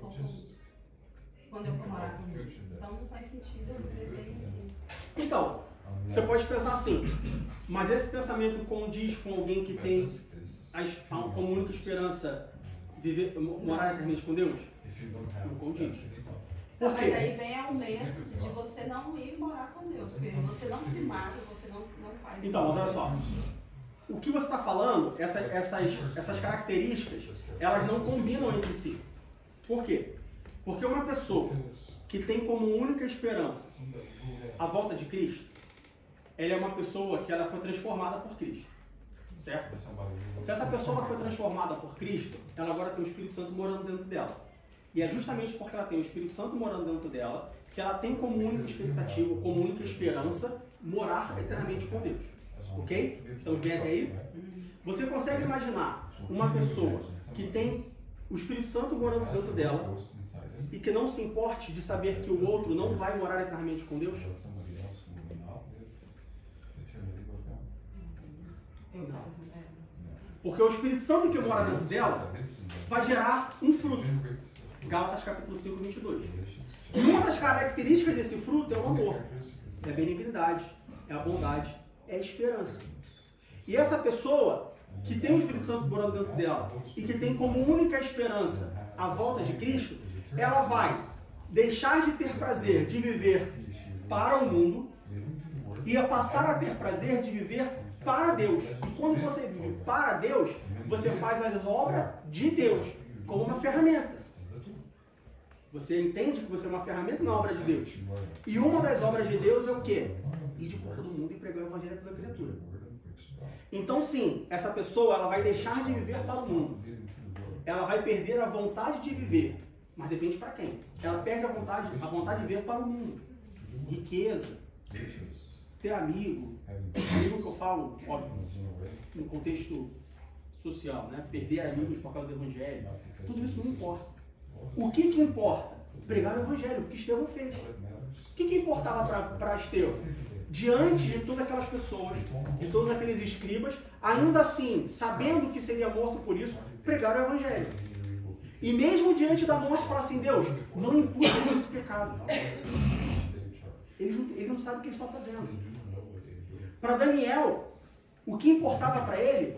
for morar com Deus. Então não faz sentido eu viver bem aqui. Então, você pode pensar assim, mas esse pensamento condiz com alguém que tem como única esperança morar eternamente com Deus? Não condiz. Por quê? Mas aí vem o medo de você não ir morar com Deus, porque você não se mata, você não faz. Então, mas olha só. O que você está falando, essas características, elas não combinam entre si. Por quê? Porque uma pessoa que tem como única esperança a volta de Cristo, ela é uma pessoa que ela foi transformada por Cristo. Certo? Se essa pessoa foi transformada por Cristo, ela agora tem o Espírito Santo morando dentro dela. E é justamente porque ela tem o Espírito Santo morando dentro dela que ela tem como única expectativa, como única esperança, morar eternamente com Deus. Ok? Estamos bem até aí? Você consegue imaginar uma pessoa que tem o Espírito Santo morando dentro dela e que não se importe de saber que o outro não vai morar eternamente com Deus? Porque o Espírito Santo que mora dentro dela vai gerar um fruto. Gálatas capítulo 5, 22. E uma das características desse fruto é o amor, é a benignidade, é a bondade, é a esperança. E essa pessoa que tem o Espírito Santo morando dentro dela e que tem como única esperança a volta de Cristo, ela vai deixar de ter prazer de viver para o mundo e a passar a ter prazer de viver para Deus. E quando você vive para Deus, você faz as obras de Deus como uma ferramenta. Você entende que você é uma ferramenta na obra de Deus. E uma das obras de Deus é o quê? Ir por todo mundo e pregar o evangelho a toda criatura. Então sim, essa pessoa ela vai deixar de viver para o mundo. Ela vai perder a vontade de viver. Mas depende para quem. Ela perde a vontade de viver para o mundo. Riqueza. Ter amigo. Amigo que eu falo, óbvio, no contexto social, né? Perder amigos por causa do evangelho. Tudo isso não importa. O que importa? Pregar o evangelho, o que Estevão fez. O que importava para Estevão? Diante de todas aquelas pessoas, de todos aqueles escribas, ainda assim, sabendo que seria morto por isso, pregar o evangelho. E mesmo diante da morte, falar assim, Deus, não impute esse pecado. Eles não sabem o que eles estão fazendo. Para Daniel, o que importava para ele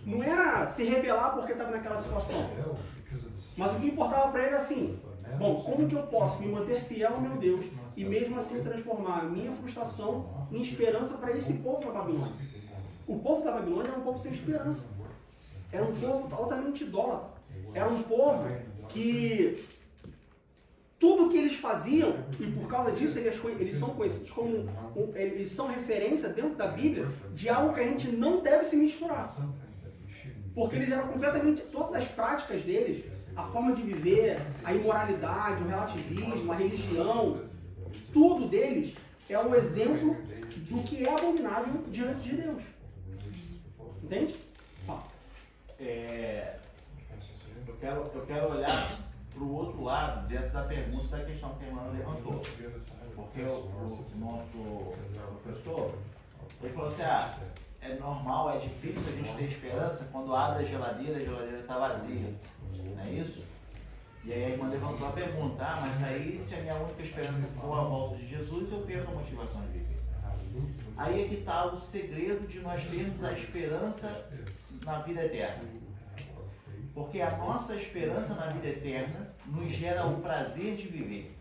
não era se rebelar porque estava naquela situação. Mas o que importava para ele era assim, bom, como que eu posso me manter fiel ao meu Deus e mesmo assim transformar a minha frustração em esperança para esse povo da Babilônia? O povo da Babilônia era um povo sem esperança. Era um povo altamente idólatra. Era um povo que tudo que eles faziam, e por causa disso eles são conhecidos como, eles são referência dentro da Bíblia de algo que a gente não deve se misturar. Porque eles eram completamente, todas as práticas deles, a forma de viver, a imoralidade, o relativismo, a religião, tudo deles é um exemplo do que é abominável diante de Deus. Entende? Fala. Eu quero olhar para o outro lado, dentro da pergunta da questão que a irmã levantou. Porque o nosso professor, ele falou assim, é normal, é difícil a gente ter esperança quando abre a geladeira está vazia. Não é isso? E aí a irmã levantou a pergunta, mas aí se a minha única esperança for a volta de Jesus, eu perco a motivação de viver. Aí é que está o segredo de nós termos a esperança na vida eterna. Porque a nossa esperança na vida eterna nos gera o prazer de viver.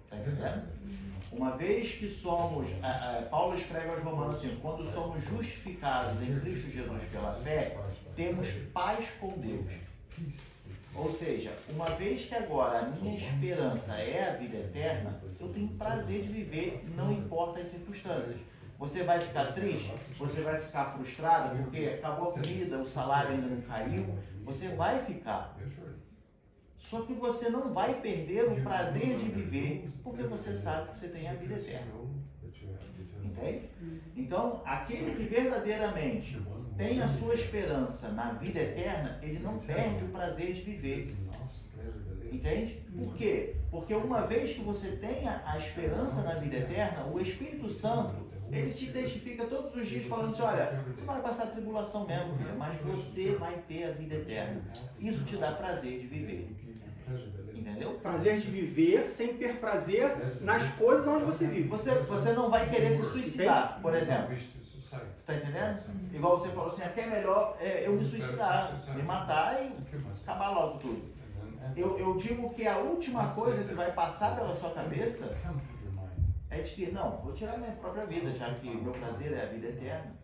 Está entendendo? Uma vez que somos, Paulo escreve aos Romanos assim, quando somos justificados em Cristo Jesus pela fé, temos paz com Deus. Ou seja, uma vez que agora a minha esperança é a vida eterna, eu tenho prazer de viver, não importa as circunstâncias. Você vai ficar triste, você vai ficar frustrado porque acabou a comida, o salário ainda não caiu, você vai ficar. Só que você não vai perder o prazer de viver, porque você sabe que você tem a vida eterna. Entende? Então, aquele que verdadeiramente tem a sua esperança na vida eterna, ele não perde o prazer de viver. Entende? Por quê? Porque uma vez que você tenha a esperança na vida eterna, o Espírito Santo, ele te testifica todos os dias falando assim, olha, tu vai passar tribulação mesmo, filha, mas você vai ter a vida eterna. Isso te dá prazer de viver. Entendeu? Prazer de viver sem ter prazer nas coisas onde você vive. Você não vai querer se suicidar, por exemplo. Está entendendo? Igual você falou assim, é que é melhor eu me suicidar, me matar e acabar logo tudo. Eu digo que a última coisa que vai passar pela sua cabeça é de que, não, vou tirar minha própria vida, já que meu prazer é a vida eterna.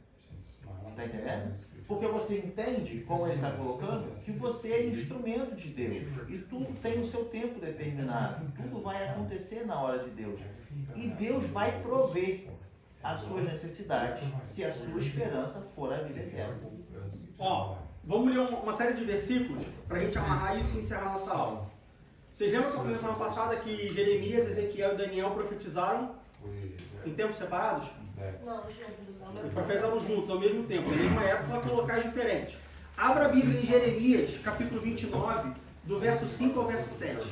Está entendendo? Porque você entende, como ele está colocando, que você é instrumento de Deus. E tudo tem o seu tempo determinado. Tudo vai acontecer na hora de Deus. E Deus vai prover as suas necessidades, se a sua esperança for a vida eterna. Ó, vamos ler uma série de versículos para a gente amarrar isso e encerrar nossa aula. Vocês lembram que eu falei na semana passada que Jeremias, Ezequiel e Daniel profetizaram em tempos separados? Não, juntos. Eles profetizaram juntos ao mesmo tempo, na mesma época, para locais diferentes. Abra a Bíblia em Jeremias, capítulo 29, do verso 5 ao verso 7.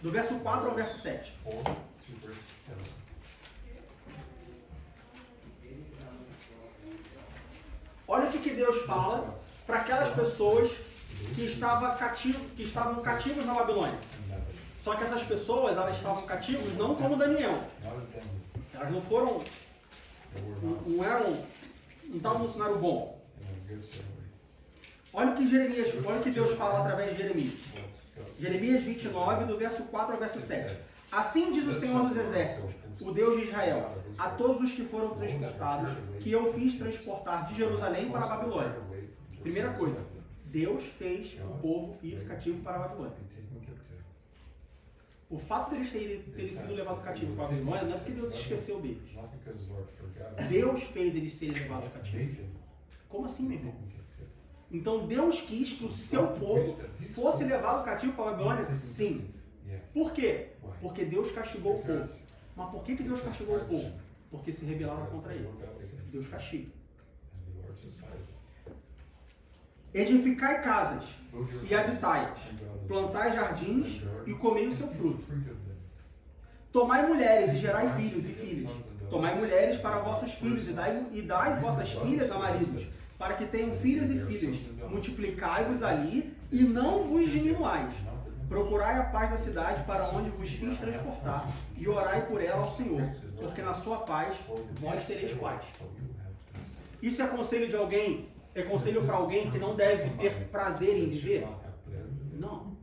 Do verso 4 ao verso 7. Olha o que Deus fala para aquelas pessoas que estavam cativos na Babilônia. Só que essas pessoas, elas estavam cativos não como Daniel. Elas não foram, não estavam no cenário bom. Olha o que Deus fala através de Jeremias. Jeremias 29, do verso 4 ao verso 7. Assim diz o Senhor dos Exércitos, o Deus de Israel, a todos os que foram transportados, que eu fiz transportar de Jerusalém para a Babilônia. Primeira coisa, Deus fez o povo ir cativo para a Babilônia. O fato deles terem sido levados cativos para a Babilônia não é porque Deus se esqueceu deles. Deus fez eles serem levados cativos. Como assim, meu irmão? Então Deus quis que o seu povo fosse levado cativo para a Babilônia? Sim. Por quê? Porque Deus castigou o povo. Mas por que Deus castigou o povo? Porque se rebelaram contra ele. Deus castiga. Edificai casas e habitai-as, plantai jardins e comei o seu fruto. Tomai mulheres e gerai filhos e filhas. Tomai mulheres para vossos filhos e dai vossas filhas a maridos, para que tenham filhos e filhas. Multiplicai-vos ali e não vos diminuais. Procurai a paz da cidade para onde vos fiz transportar e orai por ela ao Senhor, porque na sua paz vós tereis paz. Isso é conselho de alguém? É conselho para alguém que não deve ter prazer em viver? Não.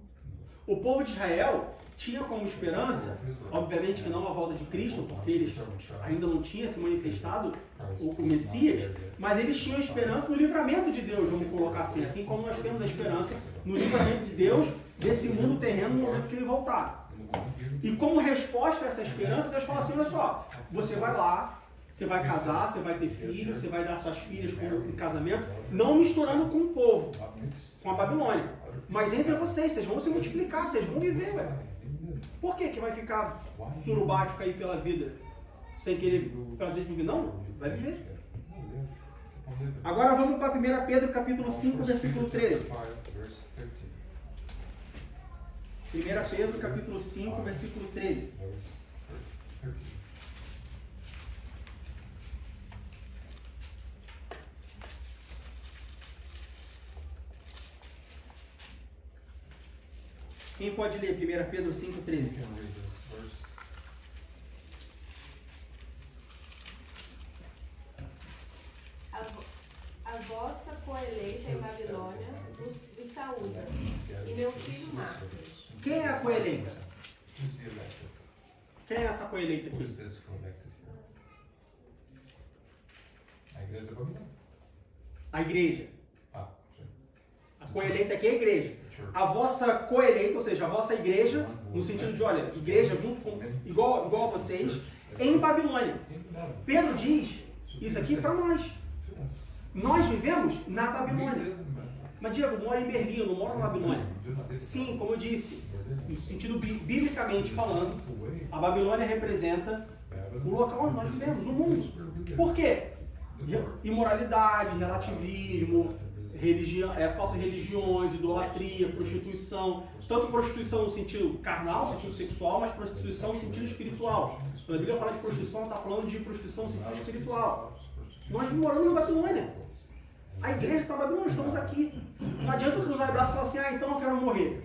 O povo de Israel tinha como esperança, obviamente que não a volta de Cristo, porque eles ainda não tinham se manifestado o Messias, mas eles tinham esperança no livramento de Deus, vamos colocar assim como nós temos a esperança no livramento de Deus desse mundo terreno no momento que ele voltar. E como resposta a essa esperança, Deus fala assim, olha só, você vai lá, você vai casar, você vai ter filhos, você vai dar suas filhas em casamento, não misturando com o povo, com a Babilônia. Mas entre vocês vão se multiplicar, vocês vão viver, ué. Por que vai ficar surubático aí pela vida, sem querer prazer de viver? Não, vai viver. Agora vamos para 1 Pedro capítulo 5, versículo 13. 1 Pedro capítulo 5, versículo 13. Quem pode ler 1 Pedro 5, 13? em Babilônia o Saúl e meu filho Marcos. Quem é a coeleita? Quem é essa coeleita aqui? A igreja da Babilônia. A igreja. Ah, sim. A coeleita aqui é a igreja. A vossa coeleita, ou seja, a vossa igreja, no sentido de, olha, igreja junto com, igual a vocês, em Babilônia. Pedro diz isso aqui para nós. Nós vivemos na Babilônia. Mas Diego, mora em Berlim, não mora na Babilônia. Sim, como eu disse, no sentido biblicamente falando, a Babilônia representa o local onde nós vivemos, o mundo. Por quê? Imoralidade, relativismo, religião, falsas religiões, idolatria, prostituição. Tanto prostituição no sentido carnal, no sentido sexual, mas prostituição no sentido espiritual. Quando a Bíblia fala de prostituição, está falando de prostituição no sentido espiritual. Nós moramos na Babilônia. A igreja está na Babilônia, estamos aqui. Não adianta cruzar o braço e falar assim, então eu quero morrer.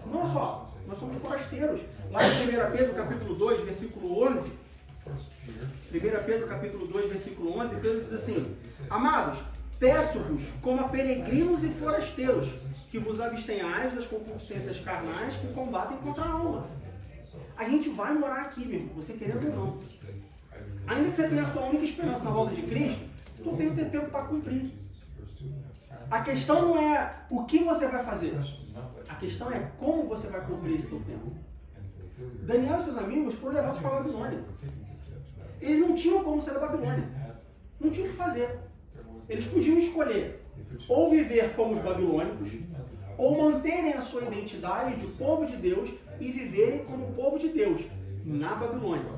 Não só, nós somos forasteiros. Lá em 1 Pedro capítulo 2, versículo 11, 1 Pedro capítulo 2, versículo 11, Pedro diz assim: Amados, peço-vos como a peregrinos e forasteiros, que vos abstenhais das concupiscências carnais que combatem contra a alma. A gente vai morar aqui, meu irmão, você querendo ou não. Ainda que você tenha a sua única esperança na volta de Cristo, tu tem o teu tempo para cumprir. A questão não é o que você vai fazer. A questão é como você vai cumprir esse seu tempo. Daniel e seus amigos foram levados para a Babilônia. Eles não tinham como sair da Babilônia. Não tinham o que fazer. Eles podiam escolher ou viver como os babilônicos, ou manterem a sua identidade de povo de Deus e viverem como o povo de Deus na Babilônia.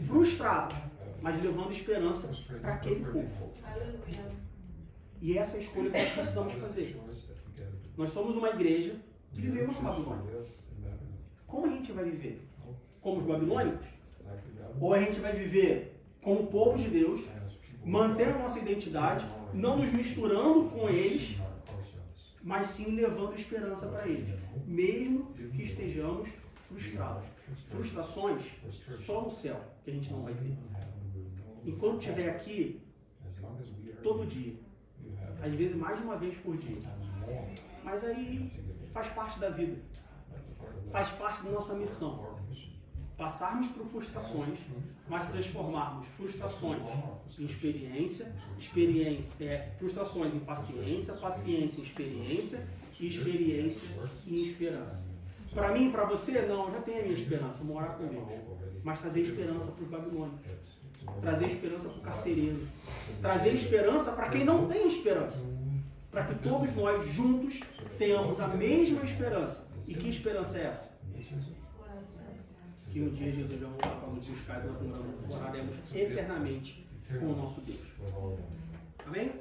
Frustrados, mas levando esperança para aquele povo. E essa é a escolha que nós precisamos fazer. Nós somos uma igreja que vivemos na Babilônia. Como a gente vai viver? Como os babilônicos? Ou a gente vai viver como o povo de Deus, mantendo a nossa identidade, não nos misturando com eles, mas sim levando esperança para eles, mesmo que estejamos frustrados. Frustrações só no céu que a gente não vai ter. Enquanto estiver aqui, todo dia, às vezes mais de uma vez por dia. Mas aí faz parte da vida, faz parte da nossa missão. Passarmos por frustrações, mas transformarmos frustrações em experiência, frustrações em paciência, paciência em experiência e experiência em esperança. Para mim, para você, não, eu já tenho a minha esperança, morar com Deus. Mas trazer esperança para os babilônicos, trazer esperança para o carcereiro, trazer esperança para quem não tem esperança, para que todos nós juntos tenhamos a mesma esperança. E que esperança é essa? Que um dia Jesus vai voltar para nos buscar e nós moraremos eternamente com o nosso Deus. Amém?